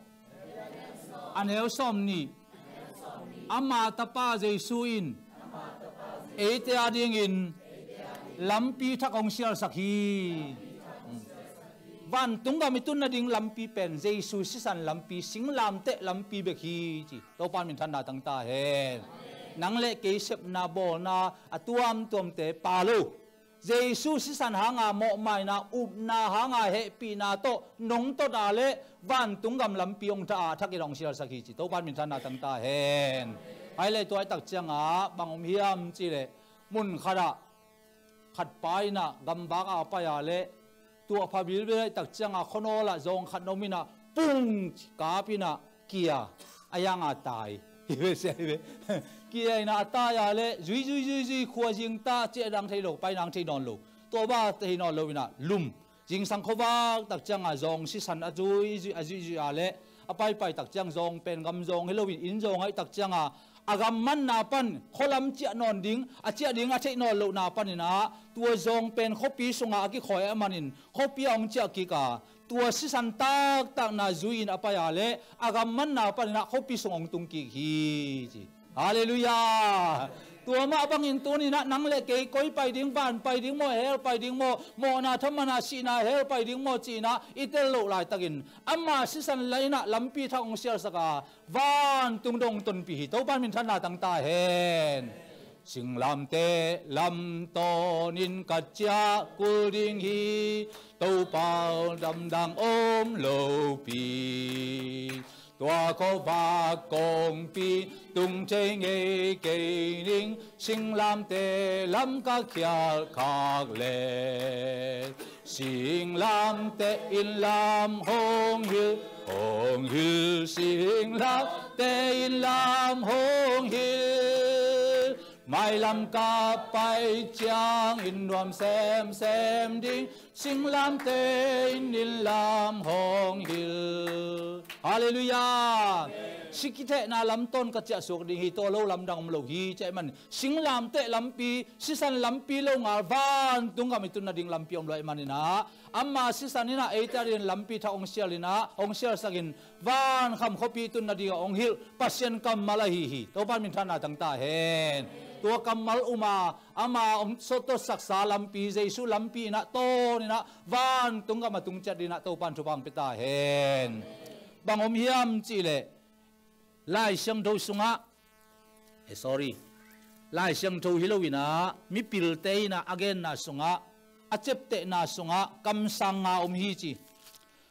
anel som ni ama tapa jesu in ete ading in lampi thak ong sial sakhi van tungga mitun na ding lampi pen jesu sisan lampi singlam te lampi bekhi chi to pan min thanda tang ta hen nang le ke sep na bol na atuam tom te palo jesu sisan hanga mo mai na up na hanga he pi na to nong to da le van tungam lampi ong ta thakirong sial sakhi chi to pan min thanda tang ta hen ai le to ai tak changa bangom hiam chi le mun khara khat pai na gamba ka pa ya le tua phabil be tak changa khonola zong khat nomina pung kapina kia ayanga tai hibe se be kia ina ta ya le zui khua jing ta che dang thei lo pai nang thei non lo to ba thei non lo ina lum jing sang khowa tak changa zong si san a zui a le apai pai tak chang zong pen gam zong halloween in zong ai tak changa agam man na pan kholam chia non ding a chia ding a thei non lo na panina tua zong pen khopi sunga ki khoi amanin khopi ong chia ki ka tua si san tak na zuin apaya le agam man na panina khopi sung ong tung ki hi chi hallelujah tua ma bangin tu ni na nang le ke koi pai ding ban pai ding mo hel pai ding mo na thamana si na hel pai ding mo chi na itel lo lai takin amma sisan laina lampi thang sial saka van tung dong ton pi to ban min thana tang ta hen sing lam te lam to nin ka cha kul ding hi to pao dam dang om lo pi tua có ba công pi tung chơi nghe cây linh sinh làm tê lắm các kia khác lệ sinh làm tê in làm hồng hiu sinh làm tê in làm hồng hiu mai làm ca bay chang in đoam xem đi sinh làm tê in làm hồng hiu Hallelujah. Sikite na lam ton ka cha sok ding hi to lo lam dang lo hi che man sing lam te lam pi sisan lam pi lo ngal van tung ka mitun na ding lam pi om loi manina amma sisan ina eitarin lam pi tha ong sialina ong sial sagin van kham khopi tun na ding ong hil pasien kam malahi hi to pan min thana tang ta hen tua kamal uma ama om soto saksa lam pi jesu lam pi na to ni na van tung ka matung chat dina to pan thupang pita hen bang om hiam chi le lai siang tho sunga sorry lai siang tho hilowina mi pil te na again na sunga achep te na sunga kam sang nga om hi chi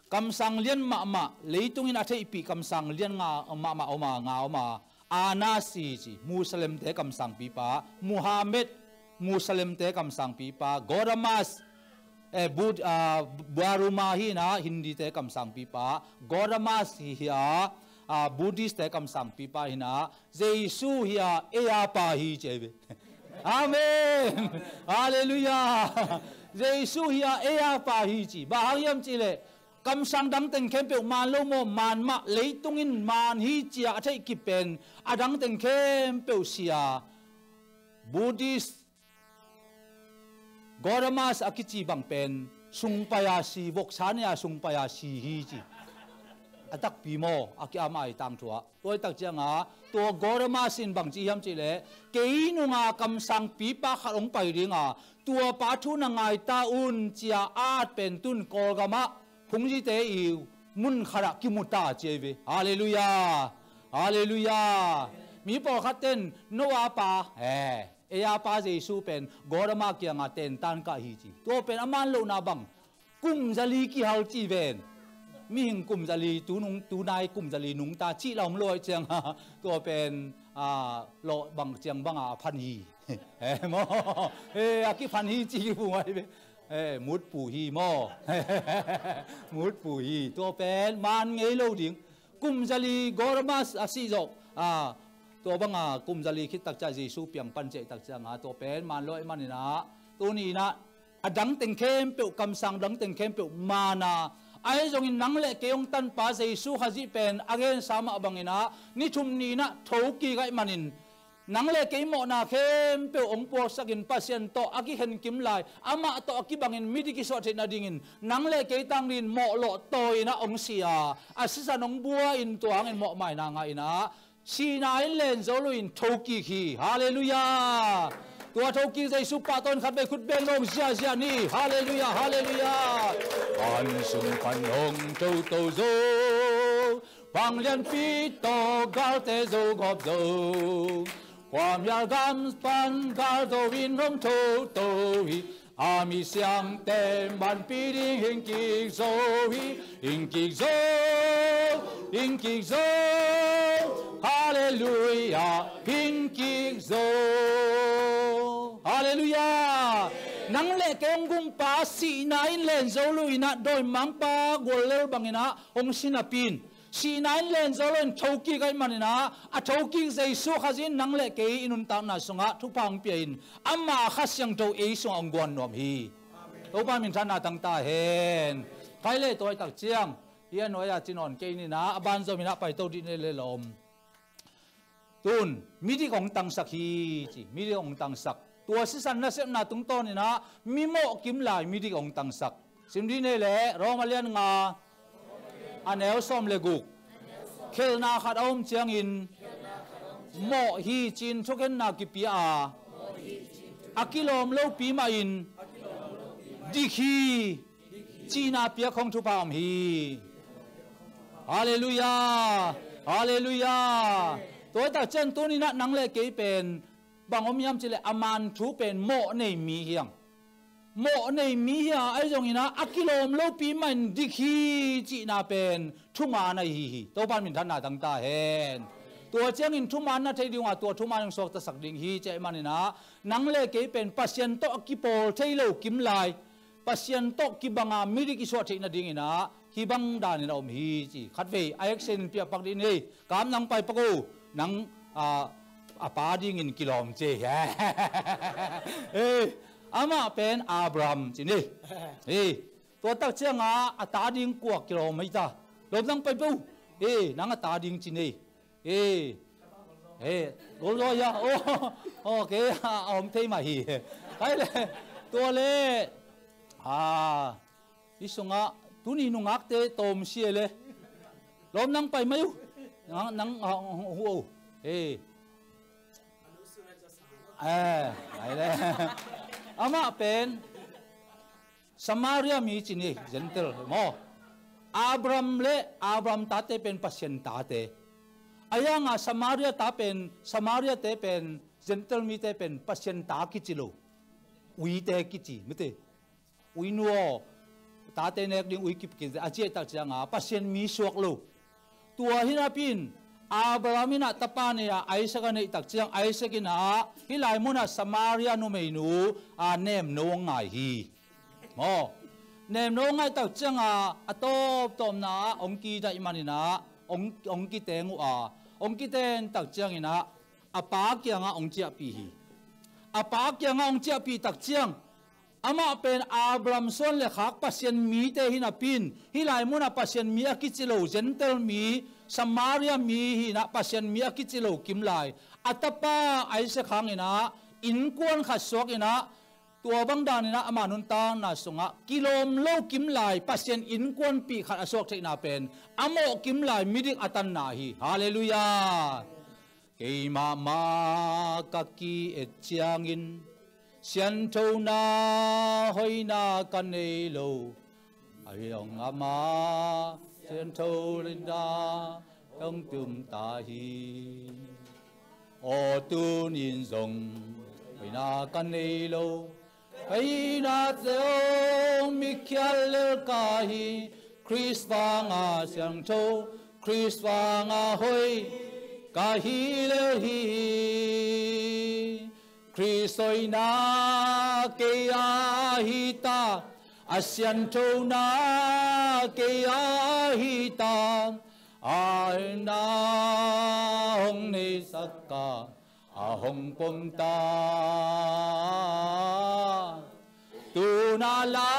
kam sang lian ma leitung in athei pi kam sang lian nga ma oma nga oma ana si chi Muslim te kam sang pi pa Muhammad Muslim te kam sang pi pa Goramas bud baruma hi na Hindi te kam sang pi pa Goramas hi ya Buddhist te kam sang pi pa hina Jesu hiya eya pa hi chebe Amen Hallelujah Jesu hiya eya pa hi chi bahagyam chi le kam sang dang teng khem pe man lo mo man ma leitungin man hi chia athai ki pen adang teng khem pe sia Buddhist Goramas akichi bang pen sungpaya si voksania sungpaya si hi chi atak pi mo aki amai tang thua toi tak changa to Goramas in bang chi ham chi le keinu nga kam sang pi pa khalong pai ringa tua pa thu na ngai ta un chia at pen tun kol gama phungji te i mun khara kimuta cheve hallelujah hallelujah mi po khaten noa pa eya pa Jesu pen Gorama kia nga ten tan ka hi chi to pen aman lo na bang kum jali ki hal chi ven mi hing kum jali tu nai kum jali nung ta chi lom loi chang to pen lo bang chang bang a phan hi mo aki phan hi chi bu ngai be mút phù hi mo mút phù hi to pen man ngei lo ding kum jali Goramas asi jok to banga kum jali khit tak cha Jesu piang pan che tak cha nga to pen man loi manina tu ni na adang teng khem pe kam sang dang teng khem pe mana ai jong in nang le ke ong tan pa Jesu haji pen again sama bangina ni thum ni na thoki gai manin nang le ke mo na khem pe ong po sakin pasien to aki hen kim lai ama to aki bangin midiki so the na dingin nang le ke tang rin mo lo toy na ong sia asisa nong bua in tuang in mo mai na nga ina sina in len zoluin thoki hi hallelujah tua thoki Jesu pa ton khat be khut beng long sia ni hallelujah hallelujah an sung kan hong to zo bang lian pi to gal te zo gop zo Quam ya gam pan gal do win hong to hi ami siang tem ban pi ding hing ki zo hallelujah hing ki zo hallelujah nang le keng gum pa si na in len zo lui na doi mang pa gol le bangina ong sinapin si nine len zolon thoki gai manina a thoki Jesu khazin nang le ke inun ta na sunga thupang piain amma khasyang to e sung angwan nom hi to pa min thana tang ta hen phaile toy tak chiang hian noya chinon ke ni na aban zo mina pai to di ne le lom tun midi kong tang sak hi chi midi kong tang sak tua si san na sem na tung to ni na mi mo kim lai midi kong tang sak sim di ne le romalian nga anel som le guk khel na khat om chiang in mo hi chin thoken na ki pi a akilom lo pi ma in dikhi china pia khong thu pa om hi hallelujah hallelujah tôi ta chen tu ni na nang le ke pen bang om yam chile aman thu pen mo nei mi hiang mo nei mi hiang ai jong ina akilom lo pi man dikhi china pen thu ma na hi to ban min than na tang ta henตัวเจียงอินทุมันนะที่ดีว่าตัวทุมันยังสอกตะสักดิ่งฮีเจมันนี่นะนังเล่เกเป็นปัสยันโตกิโปลที่เรากิมลายปัสยันโตกิบังอามิริกิสวดที่นาดิ่งนะฮิบังดานี่เรามีจีขัดเวไอเอ็กเซนเปียปักดินนี่กามนังไปปะกูนังปาดิ่งอินกิโลมเจอามาเป็นอับรามจีนี่ตัวตักเจียงตาดิ่งกว่ากิโลไม่จ้าเรานังไปปูนังตาดิ่งจีนี่รู้rồi ya ok ông thấy mà hi cái nàyตัวเล่ที่สงะตุนีนุงักเตะตมเสียเลยลมนั่งไปไหมอยู่นั่งหัวไอ้เลยอามาเป็นสมาเรียมีจีนี่เจนเทลโมอับรามเล่อับรามตาเตเป็นปัสยันตาเตอายังสมาเรียตาเป็นสมาเรียเตเป็นเจนเทลมีเตเป็นปัสยันตากิจิโลอุยเตกิจิไม่เตอุยนัวตาเตเนกดิ้งอุยกิบกินอาเจตักจังปัสยันมีสวกโลตัวฮินาปินอับรามินะตะปานี่ไอซ์กันในตักจังไอซ์กินฮิลายมุนะสมาเรียนุเมนูเนมโนงไงฮีโมเนมโนงไงตักจังตบตอมนะองกีได้มานี่นะองกีเตงองกีเตนตักจังนี่นะปาเกียงองเจียปีฮีปาเกียงองเจียปีตักจังอามาเป็นอับรามส่วนเลขักปัสยันมีเตหินาปินฮิลายมุนะปัสยันมีอากิจิโลเจนเทลมีสมาเรียมีหินะปัสยันมีอากิจิโลกิมลายอัตปาไอเสขังอินะอินกวนขัดสวกอินะตัวบังดานินะอามานุนตางนาสงะกิโลมโลกิมลายปัสยันอินกวนปีขัดสวกเทนาเป็นอโมกิมลายมิดิกอัตันนาฮีฮาเลลูยาเกมามากักกีเอจยังอินเสียนโทนาหอยนากันเอโลไอองอามาเสียนโทลินดาต้องตุมตาฮีโอตุนินซงหอยนากันเอโลไอนาเซงมิเคียลเลกาฮีคริสฟางอาเสียงโทคริสฟางอาหอยกาฮีเลฮีคริสโอยนาเกียฮิตาอาเซียนโทนาเกียฮิตาอานาหงนิสักกาอาหงปมตาตูนาลา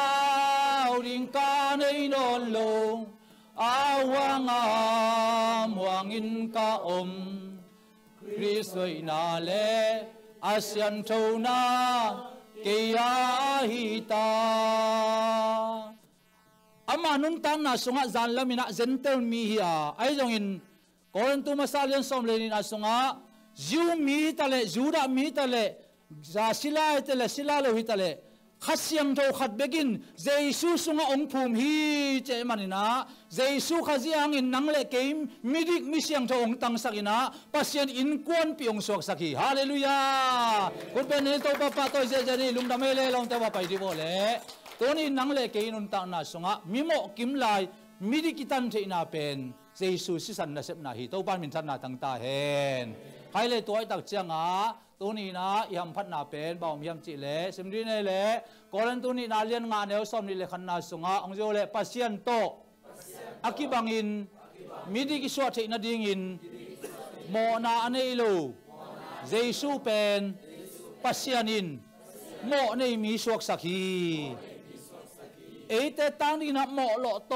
วดิงกาในนนลงอาวังอามวังอินกาอมคริสโอยนาเลอาเซียนโทนาเกียฮิตาอามานุนตันนาสงะจันลามินะเจนเทลมีฮิอาไอจงอินโกรันตุมาซาเลียนสมเลนินาสงะจูมีตะเลจูดามีตะเลจาศิลาตะเลศิลาโลหิตะเลขัดเสียงโทขัดเบกินเจซูสงะองภูมิฮีเจมันนะเจซูขัดเสียงอินนังเลเกมมิดิกมิเสียงโทองตังสักินะปัสยันอินกวนปีองสวกสักีฮาเลลูยาคุณเป็นเฮโตปะปะโตเจเจนี่ลุงดำเมเลลองเตวะไปดิโบเลตัวนี้นังเลเกยนุนตังนาสงะมิโมกิมไลมิดิกิตันเทนาเป็นเจซูสิสันนาเซปนาฮีโตปานมินทันนาตังตาเฮนใครเลยตัวไอ้ตักเจียงตัวนี้นะยำพัดนาเป็นบ่าวยำจิเลสมดีเนเลก่อนตัวนี้นาเลียนงานเอวซ้อมนี่เลขันนาสงะองโจเลปัสยันโตอากิบังอินมิดิกิสวดเทนาดิงอินโมนาอันเอโลเจซูเป็นปัสยันอินโมในมีสวกสักฮีเอเตตังนี่นะโมโลโต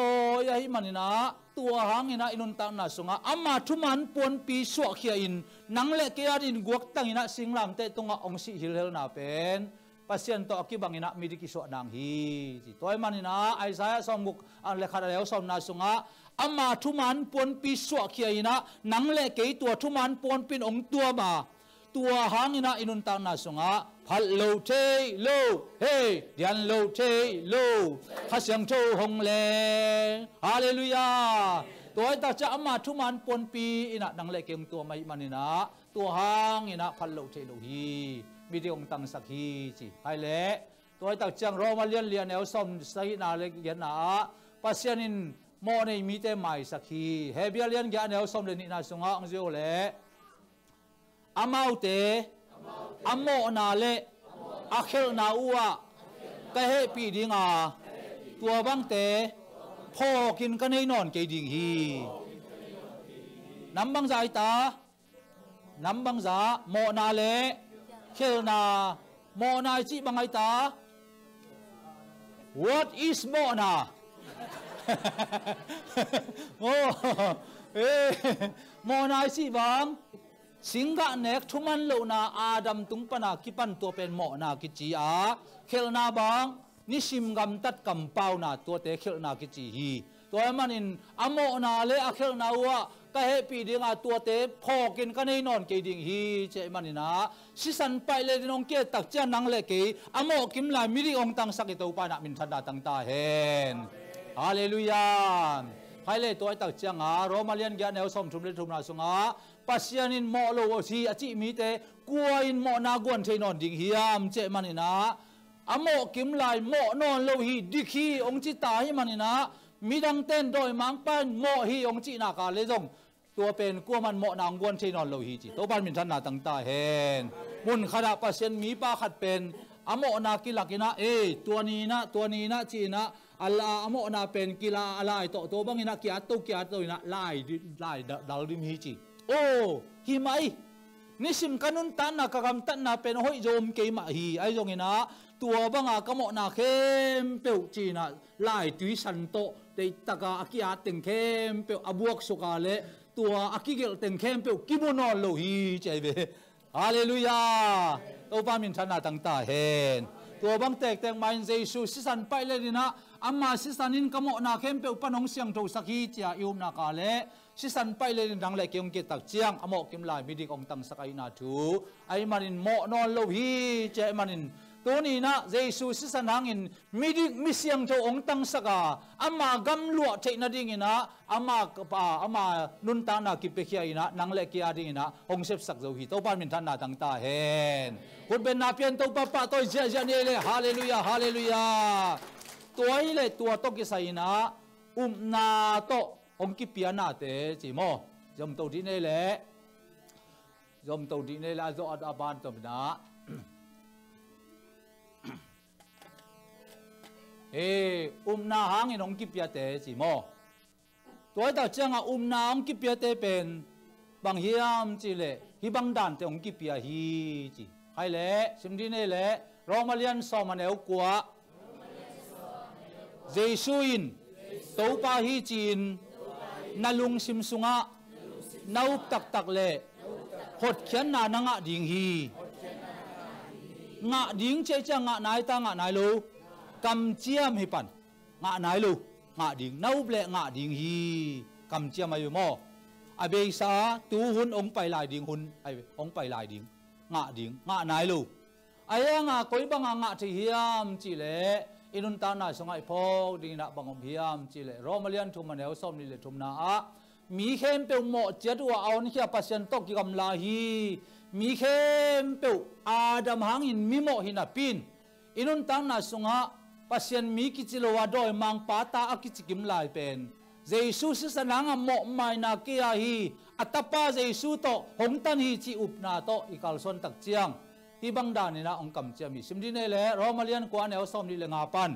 ยาหิมันนี่นะตัวหางอินะอินุนตังนาสงะอามาทุมันปวนปีสวกเขียอินนังเละเกียดินกวกตังอินะสิงลำเตตุงะองสิฮิเลนาเป็นปั ปัสยันโตอกิบังอินะมิดิกิโสนางฮีจิตัวมันนะไอซายสอมุกอันเลขาเดียวสอมนาสุงะอามาทุมันปวนปีสวะเขียนะนังเละเกยตัวทุมันปวนปีองตัวมาตัวหางอินะอินุนตานาสุงะพัดโลเทโลเฮยันโลเทโลข้าเสียงโชหงเลฮาเลลูยาตัวตาจะอามาทุมันปวนปีอินะนังเละเกยตัวไม่มันอินะตัวหางอินะพัดโลเทโลฮีมีเดียงตังสักฮีจีไฮเล่ตัวตักจังรอมาเลียนเอลซอมใส่นาเล็กเย็นนาปัสยานินโมในมีเตไม่สักฮีเฮเบียเลียนแกเอลซอมเลนินาสุงะองเจโอเล่อามาอุเตอาโมนาเล่อาเคลนาอัวกะเฮปีดิงาตัวบังเตพ่อกินกันให้นอนเกดิงฮีน้ำบังใจตาน้ำบังจ่าโมนาเล่เคลนาโมนาจิบังไอตา What is โมนาโอ้โมนาจิบังสิงกะเนกทุมันโลนาอาดัมตุงปนากิปันตัวเป็นโมนากิจีอาเคลนาบังนิชิมกำตัดกำเป้านาตัวเตเคลนากิจีฮีตัวมันอินอโมนาเลอาเคลนาวะก็เฮปีดิงาตัวเตพอกินกันให้นอนเกดิงฮีเจมันนะสิสันไปเลยน้องเกตักเจ้านังเล็กอโมกิมลายมิริองตังสักตัวปานะมินทันดาตังตาเฮนฮาเลลูยาใครเลยตัวตักเจ้างาโรมาเลียนแกเนลสมทุมเลทุมนาสุงาปัสยานินโมโลวซีอจิมีเตกัวอินโมนากวนเทนอนดิงฮียมเจมันนะอโมกิมลายโมนอนโลฮีดิคีองจิตาให้มันนะมีดังเต้นโดยมังปันโมฮีองจีนากาเลจงตัวเป็นกัวมันโมนางวนเทนอนโลฮีจิตัวบ้านมินทันนาตั้งตาเฮนมุนขณะปัสยันมีป้าขัดเป็นอโมนากิลักนะตัวนี้นะจีนะอัลลาอโมนาเป็นกิลาอะไรตัวบังอินะกิอาตุกิอาตุนะไล่ดาลดิมฮีจิโอ้ฮิไมนิสิมกันุนตันนะกะกำตันนะเป็นห้อยโจมเกมาฮีไอจงอินะตัวบังอากะโมนาเข้มเปียวจีนะไล่ตุยสันโตเตตะกาอากิอาตึงเข้มเปียวอบวกสุกาเลตัวอากิเกลตึงเข้มเปียวกิโมนอลโลฮีใจเบฮาเลลูยาตัวปามินทันนาตั้งตาเฮนตัวบังแตกแต่งมาอินเจซูสิสันไปเลยดินะอามาสิสันินกะโมนาเข้มเปียวปนองเสียงโตสักฮีเจียอิวมนากาเลสิสันไปเลยดังเลยเกี่ยงเกตักเจียงอโมกิมลายมิดิกองตังสักไอนาทูไอมันินโมนอลโลฮีเจมันินตัวนี้นะเยซูสิสันหางอินมิเสียงโตองตังสกาอามากำลัวเทนดิ่งนะอามานุนตานากิเปขียนะนังเล็กขียดิ่งนะองเซฟสักเจ้าฮีตัวปานมินทันนาตั้งตาเฮนคุณเป็นนาเปียนตัวป้าตัวเจียนี่เลยฮาเลลูยาฮาเลลูยาตัวนี้เลยตัวตกิสัยนะนาโตองกิเปียนาเตจิโมยมตัวที่นี่แหละยมตัวที่นี่แหละจะอัดอาบานตัวนะนาหางอินองกิเปียเตจิโมตัวต่อจังนาองกิเปียเตเป็นบางเฮียมจิเลฮิบังดันเตองกิเปียฮีจิใครเละสิมดีนี่เละโรมาเลียนสอมันเอวกัวเจสุอินตัวปาฮีจีนนาลุงซิมสุงะนาอุบตักเละหดเขียนนานังะดิงฮีงะดิงเจจังะนายตางะนายลูกำเจียมให้ปันงะนายลูงะดิงนาอุบเละงะดิงฮีกำเจียมมาอยู่โมอเบซาตูหุนองไปลายดิงหุนไอองไปลายดิงงะดิงงะนายลูไอ้ยังงะคอยบังงะที่เฮียมจิเลอินุนตานาสงไอพอกดิงนะบังอมเฮียมจิเลโรมาเลียนทุมันเอลซอมนี่เลทุมนาอะมีเข้มเปียวโมเจ็ดว่าเอานี่แค่ปัสยันตกิกำลาฮีมีเข้มเปียวอาดัมหางอินมิโมหินาปินอินุนตานาสงะปัสยันมีกิจิโลวาโดยมังปาตาอากิจิกิมลายเป็นเจสุสิสนางโมไม่นาเกียฮีอัตปาเจสุโตหงตันฮีจิอุปนาโตอิกาลซอนตักเจียงที่บังดานี่นะองกำเจียมีสิมดีเนเลโรมาเลียนกวนเอลซอมนี่เลงาปัน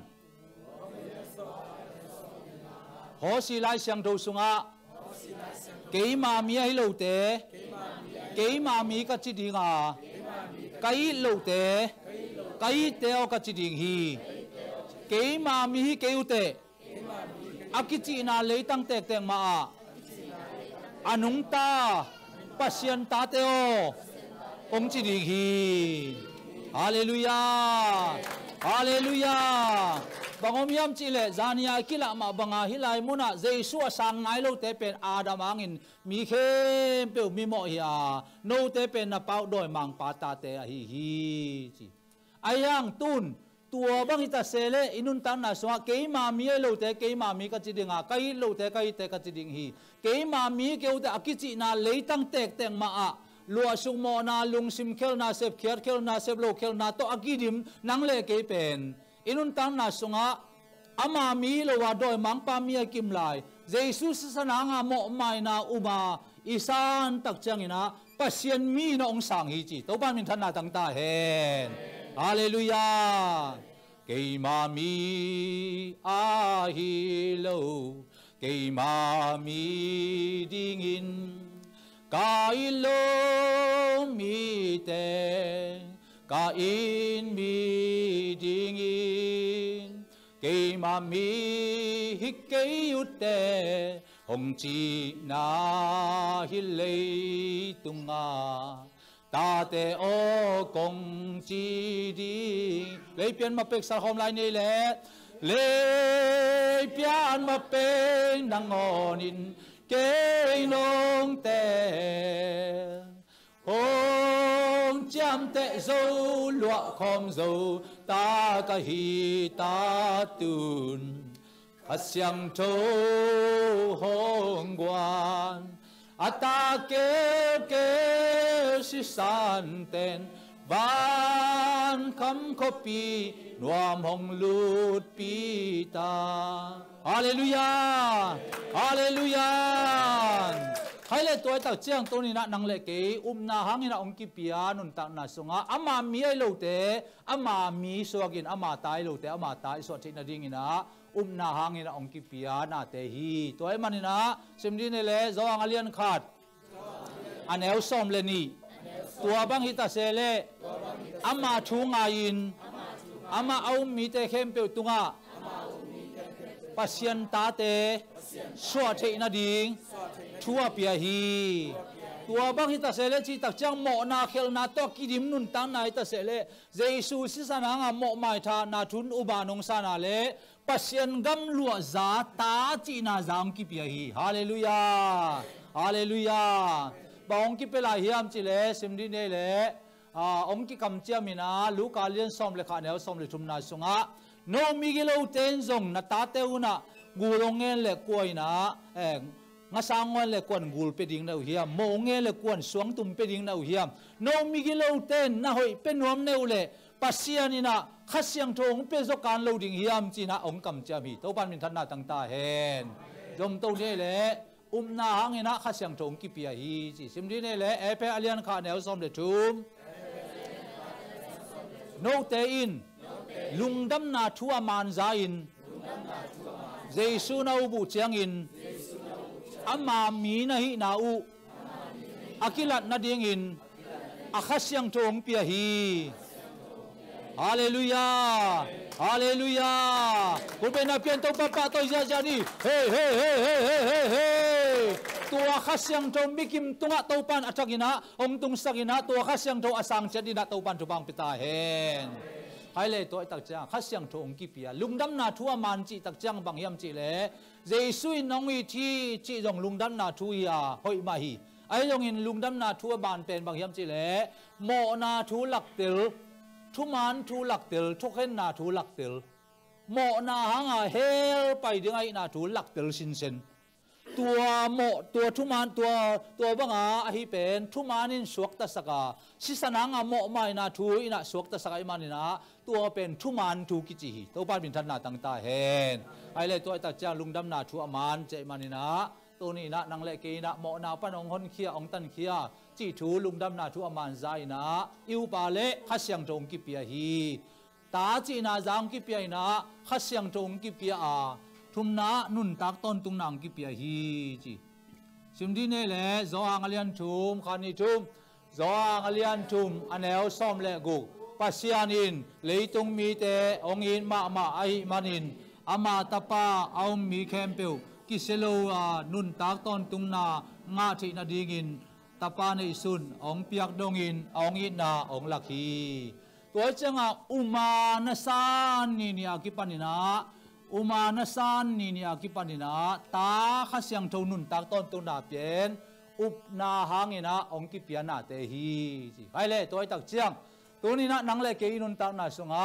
โฮสิไลเสียงดูสุงะเกยมามีให้โลเตเกยมามีกัจจิดิงาไกโลเตไกเตอกัจจิดิงฮีเกยมามีฮิเกยุเตอากิจินาเลยตั้งแตกแต่งมาอนุงตาปัสยันตาเตโอองจิดิงฮีฮ Hallelujah. Hallelujah. Bangom yam chile zania kila ma banga hilai muna Jesu sang ngai lo te pen Adam angin mi khem pe mi mo ya no te pen na pau doi mang pa ta te hi hi chi ayang tun tua bang ita sele inun tan na so ke ma mi lo te ke ma mi ka chi dinga kai lo te kai te ka chi ding hi ke ma mi ke u te akichi na leitang tek teng ma a lua sung mo na lung sim khel na sep khiar khel na sep lo khel na to akidim nang le ke pen inun tan na sunga ama mi lo wa doi mang pa mi kim lai Jesus sana nga mo mai na uma isan tak chang ina pasien mi na ong sang hi chi to ban min than na tang ta hen hallelujah ke ma mi a hi lo ke ma mi ding in ka ilo mi te ka in mi ding in cây mà mi hít cây ute hồng chi na hi lấy tung à ta te o công chi đi lấy pian mà pek sa hôm nay này lấy pian mà pek nang ngon in cây nong te hong chăm tệ dâu lụa khom dâu ta ca hi ta tun a xiang châu hong quan a ta kêu si san ten van kham kopi nuam hong lut pi ta hallelujah hallelujah hay là tôi tao chiang tôi nina nang lệ kế na hangin na ông kipia nun tak na sunga ama mi ai lo te ama mi suagin ama tai lo te ama tai so thina ding ina na hangin na ông kipia na te hi tôi manina simdi ne le zo angalian khat anel som le ni tua bang hita sele ama thunga in ama au mi te khem pe tunga pasien ta te so thina ding thua pia hi tua bang hita sele chi tak chang mo na khel na to kidim nun tang na hita sele Jesus si sana nga mo mai tha na thun ubanong sana le pasien gam lua za ta chi na zam ki pia hi hallelujah hallelujah bang ki pela hiam chi le simdi ne le om ki kam chia mina luka lian som le kha ne som le thum na sunga no migilo ten zong na ta te una gulongen le koina nga sangwan le kwan gul pe ding na hiam mo nge le kwan suang tum pe ding na hiam no migilo ten na hoi pe nuam ne ule pasianina khasyang thong pe zo kan lo ding hiam china ong kam cha mi to ban min than na tang ta hen dom to ne le na hangina khasyang thong ki pia hi chi simdi ne le e pe alian kha ne som le thum no te in lungdam na thua man za in Jesu na ubu chiang in ama mi na hi na u akilat na ding in akhasyang thong pia hi hallelujah hallelujah kupe na pian to papa to ja ni hey hey hey hey hey hey hey tua khasyang thong bikim tunga to pan athagina ong tung sakina tua khasyang tho asang chadina to pan thubang pita hen hai le to tak chang khasyang thong ki pia lungdam na thua man chi tak chang bang yam chi le Jesu nong wi thi chi jong lungdam na thu ya hoi ma hi ai jong in lungdam na thu ban pen bang yam chi le mo na thu lak tel thu man thu lak tel thokhen na thu lak tel mo na hanga hel pai ding ai na thu lak tel sin sen tua mo tua thu man tua banga a hi pen thu manin suak ta saka si sananga mo mai na thu ina suak ta saka imanina tua pen thu man thu ki chi hi to pan bin than na tang ta hen ai le to ta cha lungdam na thu aman che manina to ni na nang le ke na mo na pan ong hon khia ong tan khia chi thu lungdam na thu aman zai na iu pa le khasyang tong ki pia hi ta chi na jang ki pia ina khasyang tong ki pia a thum na nun tak ton tung nang ki pia hi chi simdi ne le zo angalian thum khani thum zo angalian thum anel som le gu pasianin leitung mi te ong in ma ai manin ama tapa aum mi khempeu kiselo nun tak ton tung na nga thi na dingin tapa nei sun ong piak dongin ong in na ong lakhi ตัวจังอุมานาซานนี่อากิปันินาอุมานาซานนี่อากิปันินาตาข้าเสียงทนุนตักต้นตุนาเปลี่ยนอุปนาหางนะองกิเปียนาเตฮีจีใครเลยตัวตักเจียงตัวนี้นะนังเลยเกยินุนตักนาสงะ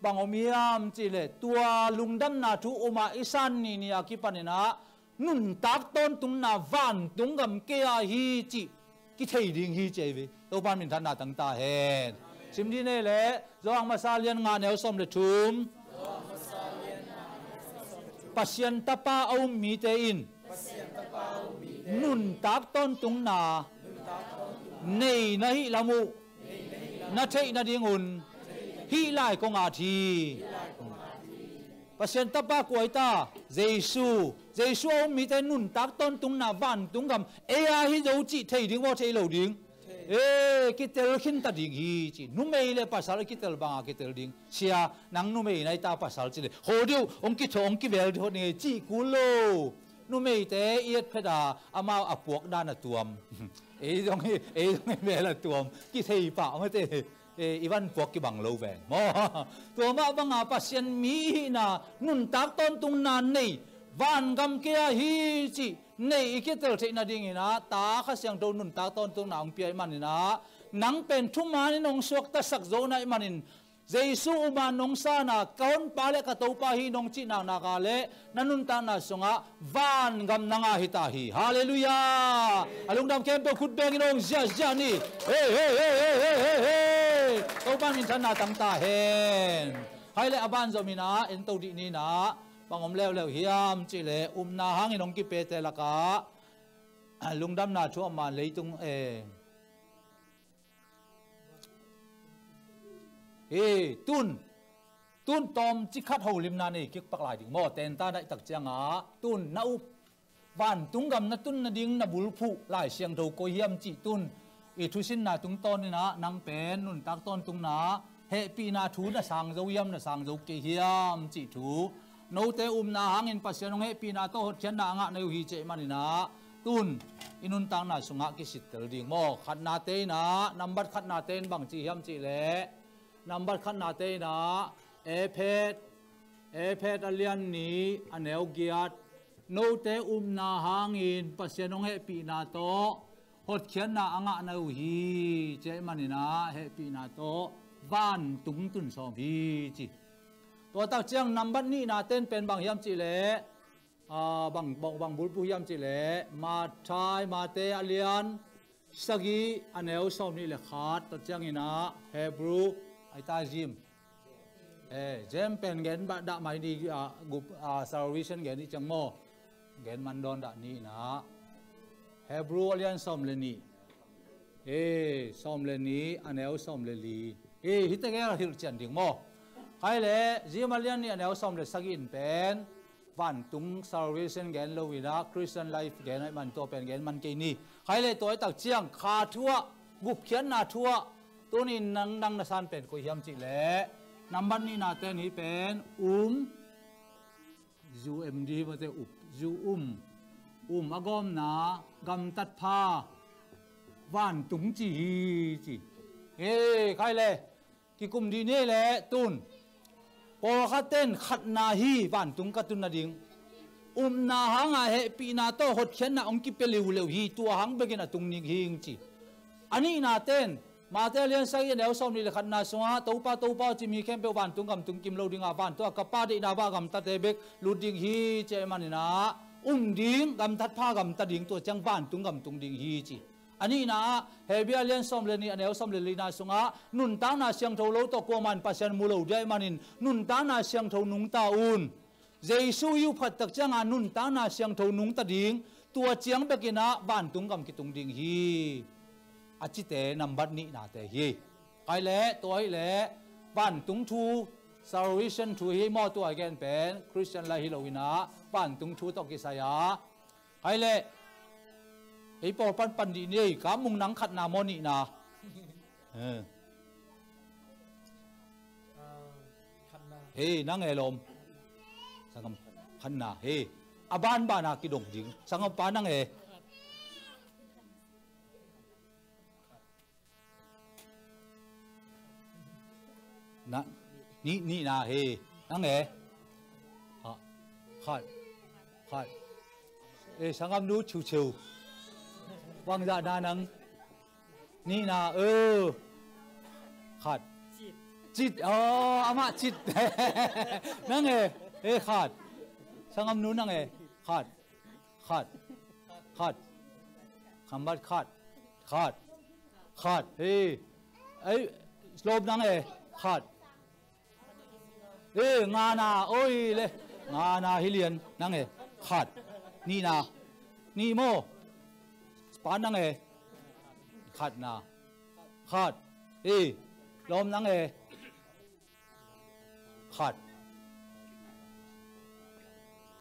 บางอมียามจีเลยตัวลุงดำนาทุอุมาอิสันนี่อากิปันินานุนตักต้นตุนาวันตุงกำเกียฮีจีกิเทดิงฮีเจวีตัวบ้านมินทันนาตั้งตาเห็นสิมดีนี่แหละจงมาซาเลียนงานแนวสมเลทุมปัสยันตะปาเอามีเตอินนุนตักต้นตุงนาในนาฮิลามุนาเทนาดิงุนฮิไลกงอาทีปัสยันตะปากวยตาเยซูเอามีเตนุนตักต้นตุงนาวันตุงกำเอียฮิโจจิเทดิงว่าเทโลดิงกิเตลขินตัดดิ่งฮีจีนุ่มเอเลภาษากิเตลบางกิเตลดิ่งเชียนังนุ่มเอในตาภาษาจีเลยโหดิวองกิโชองกิเวลที่นี่จีกุโลนุ่มเอเตเอียดเพดาอามาอปวกด้านตัวมตรงนี้เวลตัวมกิเทยป่าไม่เตอีวันพวกกิบังโลแวนมอตัวมาบังอาปัสยันมีนานุนตักต้นตุงนานนี่วันกำเกียฮีจีในอีกเตอร์เทนาดิ่งนะตาข้าเสียงโดนนุนตาต้นตุงนางเปียมันนะนังเป็นทุ่มมานี่นงสวกตะสักโจนายมันินเจสูอุมานงซานาก้อนปาเลกะตัวปาฮีนงจีนางนากาเลนันุนตานาสงะวันกำนางาฮิตาฮีฮาเลลูยาอลุงดำเข้มเปขุดเบงนงเจียนี่เฮ้ตัวบ้านมินทันนาตั้งตาเห็นให้เลอบ้านจอมินาเอ็นตัวดีนี่นะบางอมเลวเฮียมจิเลนาหางนงกิเปเตละกาลุงดำนาชัวมาเลยตุงตุนตอมจิคัดหูลิมนานี่กิกปักหลายดิ่งหม้อเต็นตาได้ตักเจียงตุนนาอุบวันตุงกำนาตุนนาดิ่งนาบุลผู้หลายเสียงถูกโกเฮียมจิตุนทุสินนาตุงต้นนี่นะนางเป็นนุนตักต้นตุงนาเฮปีนาทูนาสังเจ้าเยี่ยมนาสังเจ้าเกียมจิทูโนเตนาหางอินปัสยานงเฮปีนาโตหดเขียนนางะในอุฮิเจมันนะตุนอินุนตังนาสุงะกิสิตเตอร์ดิ่งหม้อขัดนาเตนะนับบัดขัดนาเตนบางจีเฮียมจิเลนับบัดขัดนาเตนะเอเพดอเลียนนี้อันเอลเกียดโนเตนาหางอินปัสยานงเฮปีนาโตหดเขียนนาอ่างในอุฮิเจมันนะเฮปีนาโตบ้านตุงตุนสองพีจีตัวตักเจียงนำบัดนี้นาเต้นเป็นบางยามจีเล่บางบุลปุยามจีเล่มาทายมาเตอเลียนสกีอันเอลสอมนี่แหละขาดตัวเจียงนี่นะเฮบรูไอตาจิมเจมเป็นเงินบัดดะไม่ดีกุบซาร์วิชันเงินนี่จังโมเงินมันโดนดะนี่นะเฮบรูอเลียนสอมเลนี่สอมเลนี่อันเอลสอมเลลีฮิตเตเกอร์ฮิลเจียนดิ่งโมใครเลยจีมาเลียนนี่อันเอลสอมเลสกินเป็นวันตุงซาร์วิชันเงินโลวินาคริสเตียนไลฟ์เงินมันตัวเป็นเงินมันเกนี่ใครเลยตัวตักเจียงขาทัวกุบเขียนนาทัวตัวนี้นังนาซานเป็นกุยยมจิเล่นำบันนี้นาเตนี่เป็นจูเอ็มดีมาเตจูอากอมนากำตัดผ้าวันตุงจีใครเลยกิกุมดีนี่แหละตุนพอขัดเต้นขัดนาฮีวันตุงกัตุนนาดิงนาหางเฮปีนาโตหดเขียนนาองกิเปลิวเลวฮีตัวหางเบกินาตุงนิงฮิงจีอันนี้นาเต้นมาเตเลียนใส่เนวสอมนี่เลยขัดนาสงะตัวป้าจิมีเข้มเปวันตุงกำตุงกิมโลดิงอาวันตัวกับป้าดีนาบ้ากำตัดเตเบกลูดิงฮีเจมันนี่นะดิงกำตัดผ้ากำตัดดิงตัวจังบ้านตุงกำตุงดิงฮีจีอันนี้นะเฮเบียเลียนสอมเลนี่อันเอลสอมเลลีนาสงะนุนตานาเสียงโทโลตกวมันปัสยันมูโลได้มันินนุนตานาเสียงโทนุงตาอุนเจสูยุพัดตักจังอานุนตานาเสียงโทนุงตาดิงตัวเจียงเบกินะบ้านตุงกำกิตุงดิงฮีอาจิเตนัมบัดนี้นาเตฮีไอเล่ตัวไอเล่บ้านตุงทูซาร์วิชันทูฮีมอตัวแกนเป็นคริสเตียนไลฮิโลวินาบ้านตุงทูตอกิสายาไอเล่ไอปอปันดีนี่กามุงนังขัดนามอนี่นะนังเอลมสังคมขันนาอาบ้านนากิดงดิงสังคมปานัง นี่นะเฮนั่งไงขาดสังคมนู้ชิววางจานานังนี่นะขาดจิตอามาจิตนั่งไงขาดสังคมนู้นั่งไงขาดคำว่าขาดลบนั่งไงขาดงานาโอ้ยเลยงานาฮิเลียนนั่งไงขาดนี่นานี่โมปานนั่งไงขาดนาขาดลมนั่งไงขาด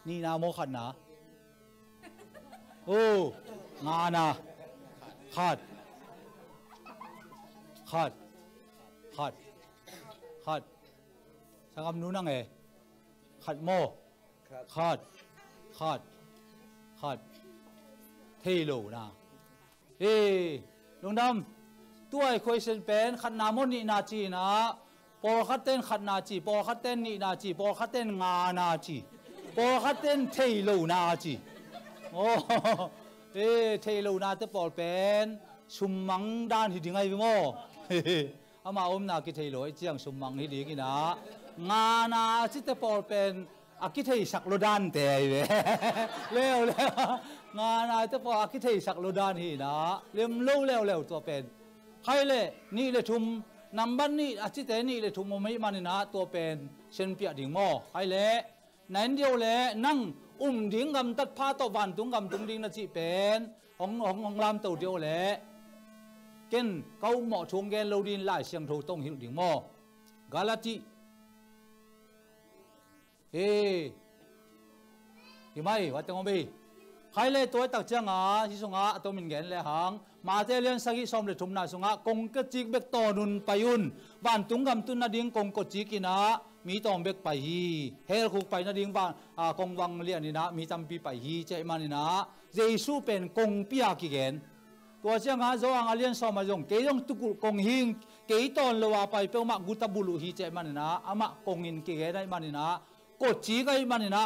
นี่นาโมขาดนาโอ้งานาขาดสังคมนู้นนั่งไงขัดโมขาดเทโลนะลุงดำตัวไอ้คุยเซนเป็นขัดนามนี่นาจีนะปอขัดเต้นขัดนาจีปอขัดเต้นนี่นาจีปอขัดเต้นงานาจีปอขัดเต้นเทโลนาจีโอ้เทโลนาจะปอเป็นชุมมังด้านที่ถึงไงพี่โมอามานากิเทโลไอ้เจียงชุมมังที่ดีกินะงานาจิตปอเป็นอากิเทสักโลดานแต่เร็วงานาจะปออากิเทสักโลดานที่นะเลี้ยมเร็วตัวเป็นใครเลยนี่เลยทุมนำบ้านนี่อาจิเตนี่เลยทุมโมไม่มันนะตัวเป็นเช่นเปียดิ่งหม้อใครเลยนั่นเดียวเลยนั่งดิ่งกำตัดผ้าตะวันตุ้งกำตุ้งดิ่งนะจิเป็นของลำตัวเดียวเลยเก่นเขาเหมาะชงเกนโลดินไล่เสียงโทต้องหิวดิ่งหม้อกาลาจิที่ไม่วัดตงบีใครเลยตัวตักเจ้างาที่สงาตัวมินเกนเลยหางมาเตเลียนสักิสมเลยทุมนาสงากงกจิกเบกตอนุนไปยุนบ้านตุงกำตุนนาดิงกงกจิกินะมีตองเบกไปฮีเฮลคุกไปนาดิงบ้านกงวังเลียนนี่นะมีจำปีไปฮีเจมันนี่นะเยซูเป็นกงปียกิเกนตัวเจ้างาโจอังเลียนสมาจงเกยงตุกุกงหิงเกยตอนเลวไปเปมากุตบุลุฮีเจมันนี่นะอามะกงอินกิเกได้มันนี่นะกดจีก็มันนะ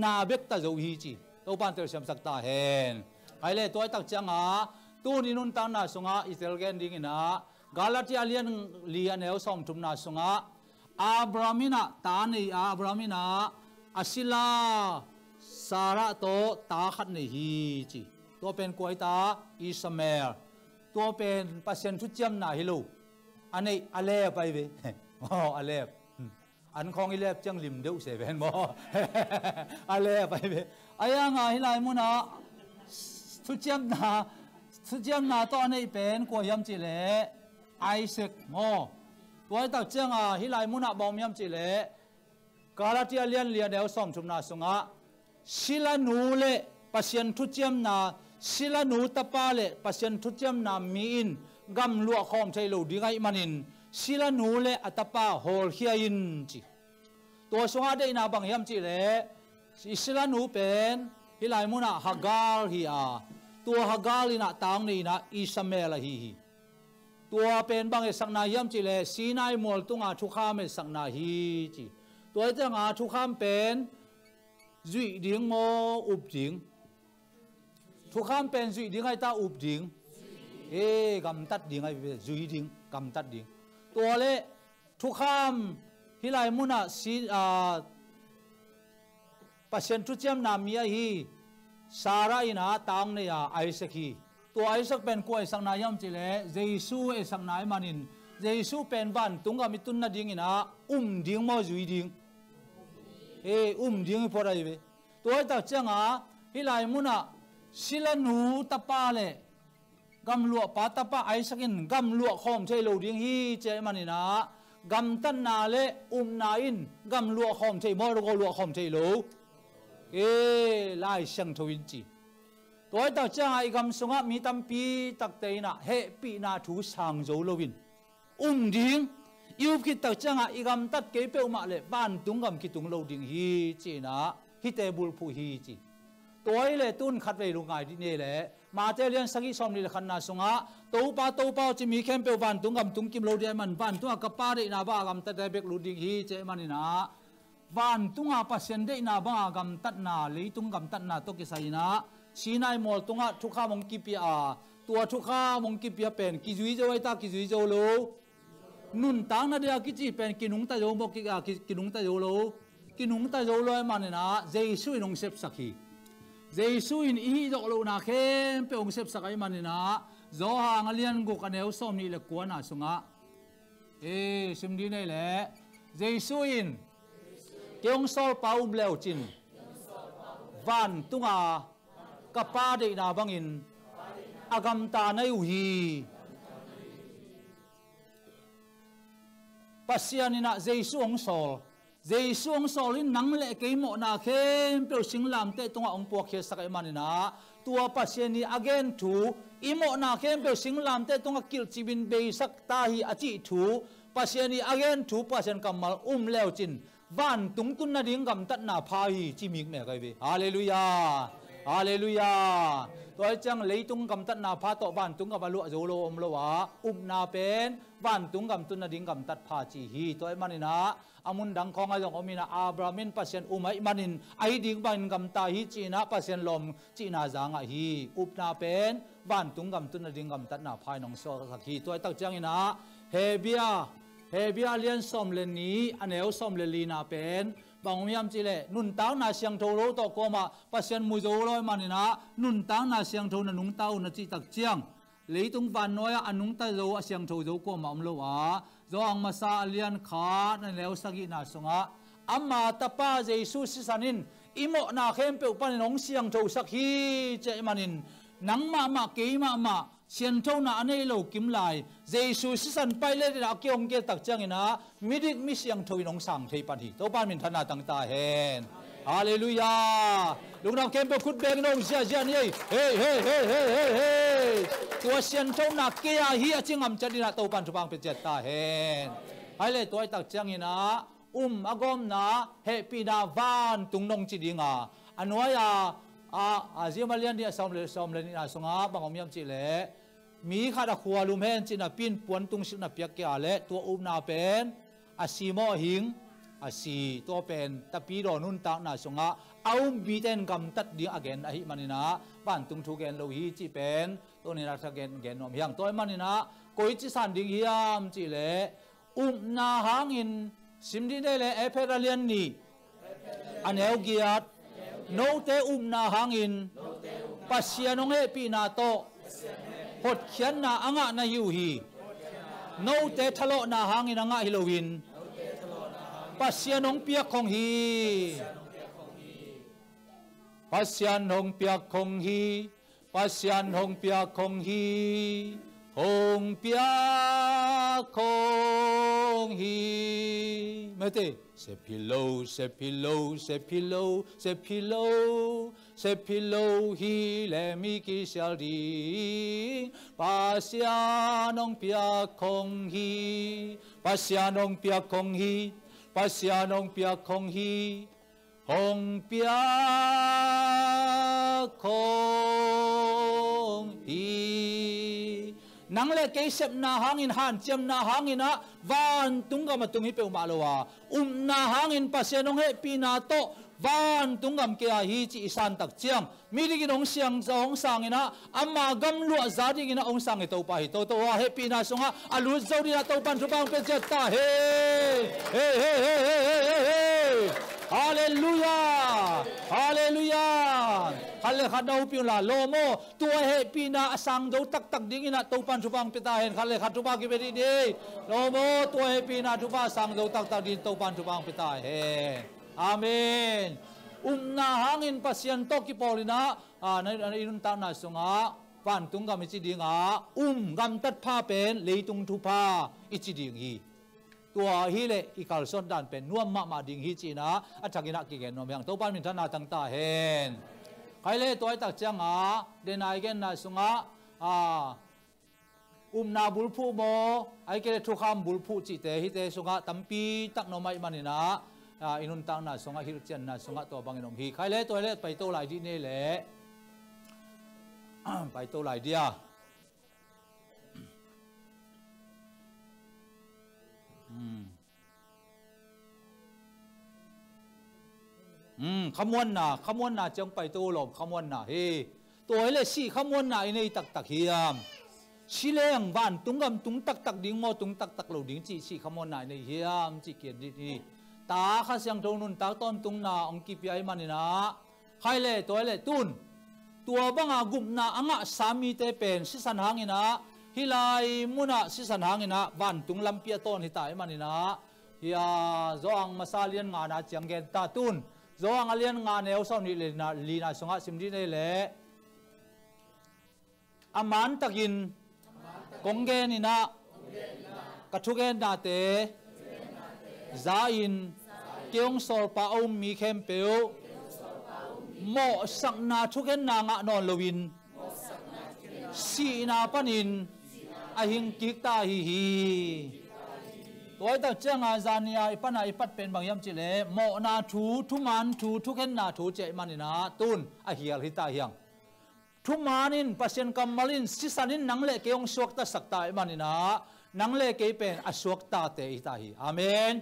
นาเบกตาโจฮีจีตัวปันเตอร์เชื่อมสักตาเห็นไอ้เล่ตัวตักจังตัวนี้นุนตานาสงะอิสราเอลดิ้งนะกาลาติอาเลียนเลียนเอลสมทุมนาสงะอับรามินะตานีอับรามินะอาศิลาสาระโตตาขัดในฮีจีตัวเป็นกวยตาอิสมาเอลตัวเป็นปัสเซนทุจยมนาฮิโลอันนี้อาเลไปเว้อาเลอันของอิเล็บจังลิมเดือดเสียเป็นบ่อะไรไปเว้ไอ้ยังไงฮิลายมุนะทุจยมนาตอนนี้เป็นกวยยำจิเลไอเซกโมตัวตักเจ้าฮิลายมุนะบอมยำจิเลกาลาติอาเลียนเลียเดลสมชุมนาสงะศิลานูเลปัสยันทุจยมนาศิลานูตะปาเลปัสยันทุจยมนามีอินกำลัวคอมใช้ลูดีไงมันินศิลานูเลอัตปาโฮลเฮียนจีตัวสงฆ์ได้นาบังยามจีเลศิลานูเป็นฮิลายมุนะฮักกาลฮีอาตัวฮักกาลินะตังนี่นะอิสมาเอลฮีตัวเป็นบางสังนายามจีเลสีนายมอลตุงอาทุกขามสังนาฮีจีตัวเจ้าทุกขามเป็นจุยดิ่งโมอุบดิ่งทุกขามเป็นจุยดิ่งไอตาอุบดิ่งกำตัดดิ่งไอจุยดิ่งกำตัดดิ่งตัวเล่ทุกคำฮิลายมุนะสีปัจเจนทุจยมนามีฮีสาระอินาตังเนี่ยไอเซกีตัวไอเซกเป็นกวยสังนายมจิเลเยซูเอสังนายมันินเยซูเป็นบ้านตุงกามิตุนนาดิ่งอินาดิ่งมอจุยดิ่งดิ่งพอได้เวตัวไอตักเจ้าฮิลายมุนะศิลานูตะปาเลกำลัวปาตาปาไอสักินกำลัวคอมใช้โลดิ้งฮีเจมันนี่นะกำตันนาเลนาอินกำลัวคอมใช้มอรกลัวคอมใช้โลไล่เสียงทวินจีตัวตักจ้าไอกำสงะมีตัมปีตักเตนะเฮปีนาทูสังโจโลวินดิ้งยูบคิดตักจ้าไอกำตัดเก็บเปลมาเลบ้านตุงกำคิดตุงโลดิ้งฮีเจนะฮิเตบุลผู้ฮีจีตัวไอเลตุนขัดไปลงไงที่นี่แหละ mà thế liên sagi som ni khăn na sunga tàu pa chỉ mi khem pe van tung gam tung kim lo dia man van tung ka pa de na ba gam ta de bek lu ding hi che man na van tung a pasien de na ba gam tat na le tung gam tat na to ki sai na sinai mol tung a thu kha mong ki pi a tua thu kha mong ki pi pen ki zui jo ta ki zui jo lo nun tang na dia ki chi pen ki nung ta jo bo ki nung ta jo lo ki nung ta jo lo man na jesu nong sep sakhi Giêsu in ý dọc lâu na khem pe ông sep sakai manina zo ha ngalian gu kaneu som ni le kuana sunga sim di nei le Giêsu in keong sol pau bleu chin van tunga kapa de na bangin agam ta nei uhi pasianina Giêsu ong sol Giêsu ông solin nang le ke mo na khem pe sing lam te tonga ong po khe sakai manina tua pasiani again thu imo na khem pe sing lam te tonga kil chibin be sak ta hi achi thu pasiani again thu pasian kamal leo chin van tung tun na ding gam tat na pha hi chi mi me kai be hallelujah hallelujah tôi chăng lấy tung cầm tắt na pha tọ bàn tung cầm lụa dấu lô lo á na pen bàn tung cầm tun na ding cầm tắt pha chỉ hi tôi manina amun dang khong ai dong omina abramin pasien umai manin ai ding ban cầm ta hi chi na pasien lom chi na zanga hi na pen bàn tung cầm tun na ding cầm tắt na pha nong so sakhi tôi tak chang ina hebia lian som len ni aneu som le lina pen bang miam chi le nun tao na siang tho lo to ko ma pasien mu zo loi manina nun tao na siang tho na nung tao na chi tak chiang leitung van noya anung ta zo siang tho zo ko ma lo a zo ang masa alian kha na leo sagi na sunga amma tapa Jesu sisanin imo na khem pe upan nong siang tho sak hi che manin nang ma ke ma sian thâu na anei lo kim lai Jesu sisan paile da kyong ke tak chang ina midik mi siang thoi nong sang thei pan hi to pan min thana tang ta hen hallelujah lung nam kem pe khut beng nong sia ni hey tua sian thâu na ke a hi a chingam chadina to pan thupang pe jet ta hen hai le toy tak chang ina agom na he pi da van tung nong chi dinga anwaya Ziamalian dia som le ni asonga bangom yam chi le mi kha da khwa lum hen china pin puan tung sin na piak ya le to na pen asimo hing asi to pen tapi ro nun ta na songa bi ten gam tat ding again a hi manina ban tung thu gen lo hi chi pen to ni na tha gen nom hyang toy manina koi chi san ding hiam chi le na hangin simdi de le eperalian ni aneu giat no te na hangin pasianong he pi na to hot khian na anga na yu hi no te thalo na hangin anga hilowin pasianong piak khong hi pasianong piak khong hi pasianong piak khong hi hong piak khong hi mete se pillow hi le mi ki xiao ding pa xia nong pia kong hi pa xia nong pia kong hi pa xia nong pia kong hi hong pia kong hi nang le ke sep na hangin han chem na hangin a van tunga ma tungi pe ma lo wa na hangin pasianong he pina to van tungam ke a hi chi isan tak chiang mi ri gi nong siang zong sang ina amma gam lu za ri gi na ong sang e to pa hi to wa he pina songa alu zo ri na to pan su bang pe jet ta he hallelujah hallelujah khale khadau pi la lomo tua he pina asang do tak ding ina to pan su bang pe ta hen khale khatu ba ki be ri de lomo tua he pina tu ba sang do tak din to pan su bang pe ta he amen na hangin pasien to ki polina na inun ta na sunga pan tung gam chi dinga gam tat pha pen leitung thu pha ichi ding hi tua hi le ikal son dan pen nuam ma ding hi chi na athakina ki gen nom yang to pan min thana tang ta hen khai le toy tak changa denai gen na sunga na bulphu mo ai ke thu kham bulphu chi te hi te sunga tampi tak no mai manina inun tang na songa hil chen na songa to bang inom hi khai le toilet pai to lai di ne le ไปตัวไหลเดียขมวนน่ะจังไปตัวหลบขมวนน่ะเฮตัวเลยสิขมวนน่ะในตักเฮียมชิเลงวันตุงกำตุงตักดิ้งโมตุงตักเหลาดิ้งจีสิขมวนน่ะในเฮียมจีเกียรตินี่ตาข้าเสียงตรงนู้นตาต้นตุงน่ะองกิปยายมันนี่นะใครเลยตัวเลยตุนตัวบังอากุมน่ะอ่างสามีเตเป็นสิสันหางนี่นะฮิไลมุนะสิสันหางนี่นะวันตุงลำเปียต้นหิตายมันนี่นะเฮียโจอังมาซาเลียนงานาจังเกนตาตุนโจอังเลียนงานเอวสาวนี่เลยนะลีน่าสงะสิมดีนี่แหละอามันตะกินกงเกนี่นะกระทุกเกนนาเตซาอินเกียงโซลปาอุมมีเข้มเปียวโมสักนาทุกเกนนางะนอนลวินสีนาปนินอหิงกิกตาฮีตัวตักเจ้างาจานียปัญหาปัดเป็นบางยามจิเลโมนาทูทุมันทูทุกเห็นนาทูเจมันนี่นะตุนอหิลหิตาเฮียงทุมานินปัสเซนกัมมาลินสิสันินนังเล่เกยงสวกตาสักตามันนี่นะนังเล่เกยเป็นอสวกตาเตอิตาฮีอาเมน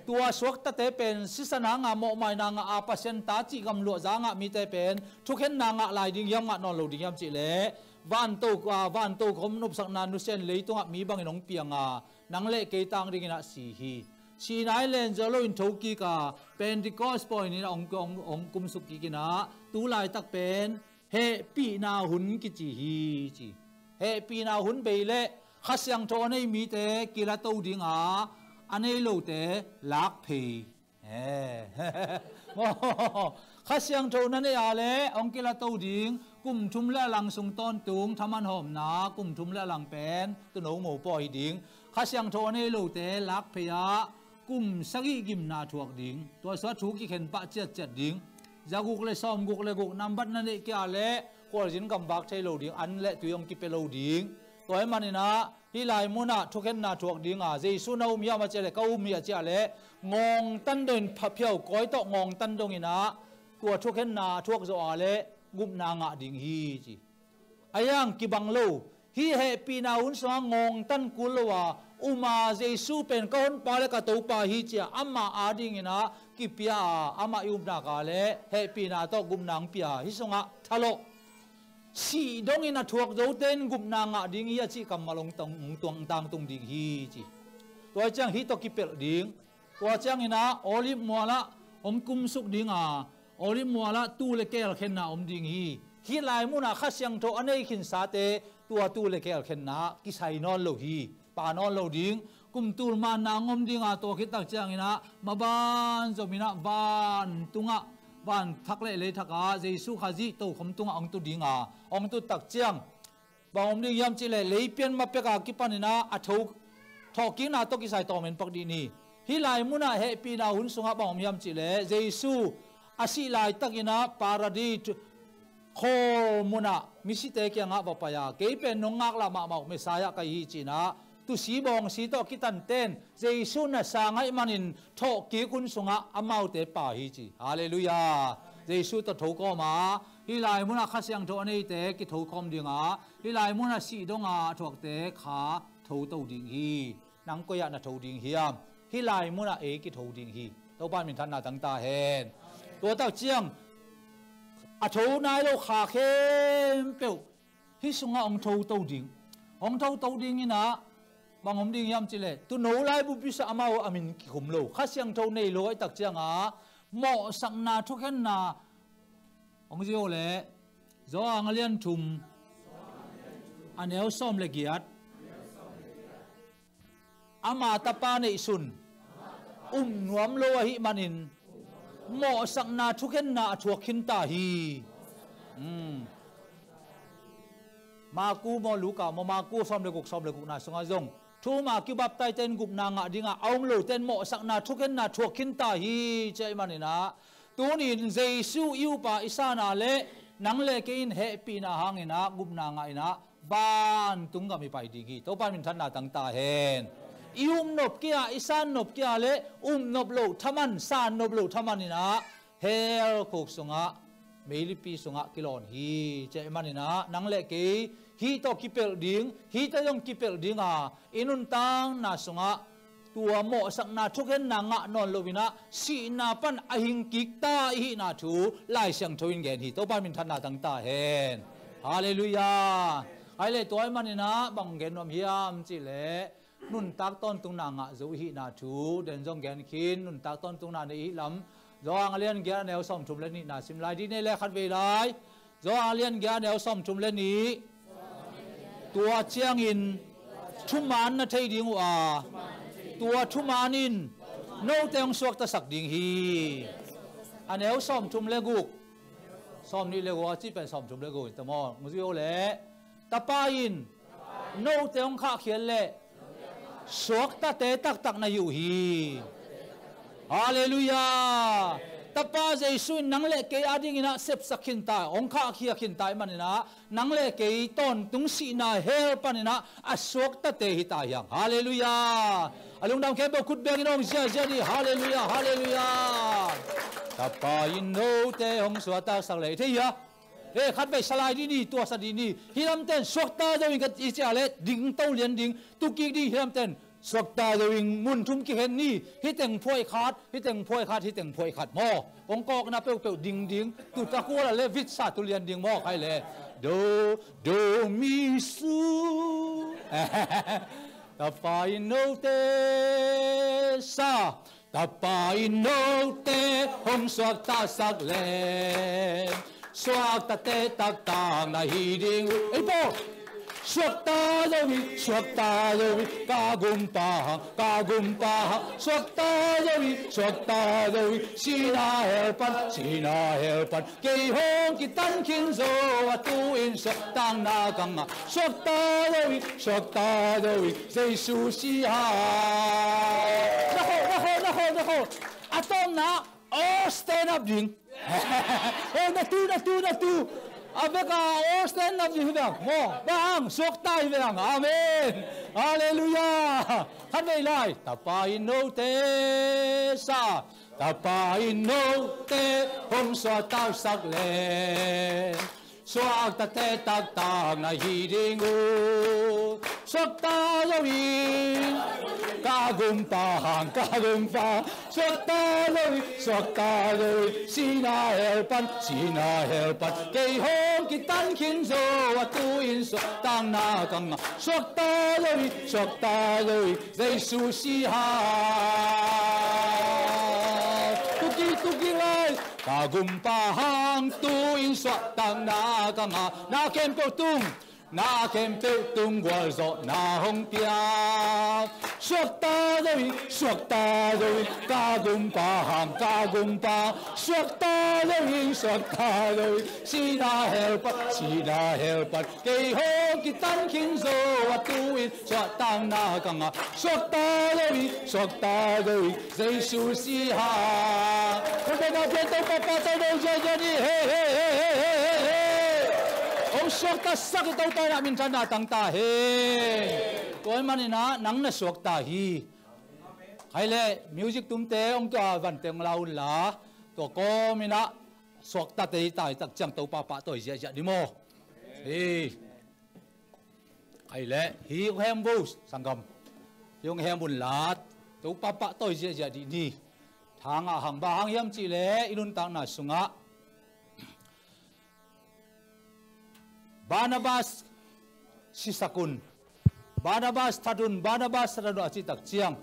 ตัวสวกตาเตเป็นสิสนางะโมไม่นางะอาปัสเซนตาจิกัมลัวจางะมีเตเป็นทุกเห็นนางะลายดิ้งยามงะนอนลูดิ้งยามจิเลวันโตคมนุบสักนานุเซนเลยตัวมีบางน้องเปียงนังเล่เกยตังดิ้งนะสีนายเลนจะลอยทุกีกาเป็นดิคอสปอยนี่นะองกุมสุกีกินะตูลายตักเป็นเฮปีนาหุนกิจีจีเฮปีนาหุนเบลเล่ขัดยังโทนให้มีเตกิลาตูดิ้งอันนี้โลเตลักเพย์ขัดยังโทนั่นเองอะไรองกิลาตูดิ้งกุมทุมละลังสงต้นตุงทำมันหอมนากุมทุมละลังเป็นตัวหนูหมูปอยดิ้งขัดยังโทนี่โลเตลักเพย์กุมสักกิมนาถวกดิ้งตัวสวัสดิ์กิเข็นปะเจ็ดดิ้งจะกุกเลยซ้อมกุกเลยกุกนำบัดนั่นเองกี่อะไรขวดจินกำบักใช้โลดิ้งอันเละตัวยองกิเปโลดิ้งตัวให้มันนี่นะที่ลายมุนะทุกเห็นนาถวกดิ้งเจสุนาอุมยามาเจเลก้าอุมยาเจเลงงตันเดินพับเพียวก้อยโตงงตันดงนี่นะตัวทุกเห็นนาถวกโจอาเลกุมนางะดิ้งฮีจีอายังกิบังโลฮีเฮปีนาอุนสวงงตันกุลวาอุมาเจสุเป็นก้อนปาเลกตัวปาฮีจีอามาอาดิ้งนะกิปยาอามายุบนากาเลเฮปีนาโตกุมนางปียาฮิสงะทะโลสีดงอินาถวกโจเต้นกุมนางะดิ้งฮีจีกัมมาลงตงตังดิ้งฮีจีตัวจังฮีโตกิเปลดิ้งตัวจังอินาโอลิมัวละอมกุมสุกดิ้งโอลิมัวละตูเลเกลเข็นนาอมดิ้งฮีฮิลายมุนาขัดยังโตอันนี้ขินสาเตตัวตูเลเกลเข็นนากิไซนอนโลฮีปานอนโลดิ้งกุมตูลมานางอมดิ้งตัวคิดตักจังอินะมาบานจมินะบานตุงะบานทักเล่เลยทักเจสุขจิโตขมตุงองตุดิ้งองตุตักจังบางอมดิ้งยามจิเลเลยเปลี่ยนมาเปกากิปันนะอัฐทอกินาตกิไซโตเมนปักดีนี่ฮิลายมุนาเฮปีนาหุนสุงะบางอมยามจิเลเจสุอาศิลายตักินะปาราดีโคมุนะมิสิเตเกียงะบปายาเกยเป็นนงงักละมาเมสายะกะฮีจีนะตุสีบองสีโตกิตันเต้นเจสุนะสางไอมันินโทกีกุนสุงะอามาวเตปาฮีจีฮาเลลูยาเจสุตโทก็มาฮิลายมุนะขัดยังโทอันนี้เตกิโทคอมดิงฮิลายมุนะสีดงถวกเตขาโทโตดิงฮีนังก็ยะนะโทดิงฮีมฮิลายมุนะเอกิโทดิงฮีตัวบ้านมินทันนาตั้งตาเห็นตัวเต้าเจียงอาโทนายเราขาเข้มเปียวฮิสุงะองโทโตดิ้งองโทโตดิ้งนี่นะบางอมดิ้งยามจิเลตุโนไลบุปิสะอามาวอามินกิขุมโลขัดยังโทในโลไอตักเจียงเหมาะสังนาทุกเห็นนาองเจียวเล่จออังเลียนทุมอันเอลซอมเลกิยัดอามาตาปาเนซุนนวมโลหิมันินโมสักนาทุกเห็นนาถวกขินตาฮีมากูโมลูกามากูซ้อมเลกุกนาสงจงทูมากิบับไตเต้นกุบนางะดิ้งเอาโลเต้นโมสักนาทุกเห็นนาถวกขินตาฮีใจมันนี่นะตัวนี้เจสุอิวปาอิสานาเลนังเลกินเฮปีนาหางอินะกุบนางะอินะบ้านตุงกามีไปดิ้งฮีตัวบ้านมินทันนาตั้งตาเห็นอิมนบเกียอิสานนบเกียเลนบโลทมันสานนบโลทมันนี่นะเฮลคุกสงะ mấy li pi sunga kilon hi che manina nang le ke hi to kipel ding hi ta yong kipel ding a inun tang na sunga tua mo sak na thuken na nga non lovina si na pan ahing kikta hi na thu lai sang thoin gen hi to pa min thana tang ta hen hallelujah ai le toy manina bang gen nom hiam chi le nun tak ton tung na nga zo hi na thu den jong gen khin nun tak ton tung na nei lam do ang alian gya neo som thum le ni na sim lai di ne le khat ve lai do alian gya neo som thum le ni tua chiang in thuman na thei ding wa tua thumanin no teng suak ta sak ding hi aneu som thum le guk som ni le go chi pen som thum le go ta mo nguzio le tapain no teng kha khial le suak ta te tak tak na yu hi hallelujah tapa jesu nang le ke ading ina sep sakhin ta ong kha khia khin tai manina nang le ke ton tung si na hel panina asok ta te hi ta yang hallelujah alung dam ke bo kut beng inong sia sia di hallelujah hallelujah tapa in no te hong swa ta sak le the ya e khat be salai di ni tua sa di ni hiram ten sok ta jo ing ka i cha le ding to lian ding tu ki di hiram ten sok ta jo ing mun thum ki hen ni hi teng phoi khat hi teng phoi khat hi teng phoi khat mo ong kok na pe pe ding ding tu ta ko la le vit sa tu lian ding mo khai le do mi su ta pa in no te sa ta pa in no te hom sok ta sak le swak ta te tak tang na hi ding ei po swak ta zowi ka gum pa swak ta zowi sina helpan ke hong ki tan kin zo tu in sa tang na kang swak ta zowi jesu si ha na ho atom na oh stand up ding oh na tu abeka oh stand up ding mo bang sok tai bang amen hallelujah hanai lai tapai no te sa tapai no te hom so tao sak le swak ta te tak ta na hi ding u sok ta zowi ka gum pa sok ta zowi sina helpan ke hong ki tan kin zo tu in so tang na kang sok ta zowi jesu si ha tuki lai ka gum pa hang tu in so tang na kang na kem po tung na kem pe tung gwal zo na hong pia swak ta zowi ka gum pa swak ta zowi sina helpat ke hong ki tan kin zo tu in so tang na kang swak ta zowi jesu si ha ko na pe to papa to do ja ni he ông suộc ta sắc tàu tai na min thana tang ta he tôi manina nang na suộc ta hi hay le music tum te ông to van teng laun la to ko mina suộc ta te tai tak chang tàu pa tôi ja di mo hay le hi hem bu sangam yung hem bun lat tàu pa tôi ja di ni thang a hang ba hang yam chi le inun tang na sunga Barnabas sisakun Barnabas thadun achi tak chiang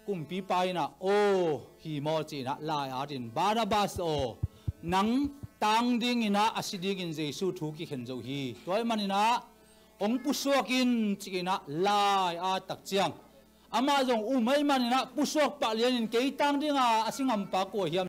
kumpi paina o hi mo chi na lai atin Barnabas o nang tang ding ina asiding in Jesu thu ki khen zo hi toy manina ong pusuakin chi na lai a tak chiang ama jong umai manina pusuak pa lian in ke tang dinga asingam pa ko hiam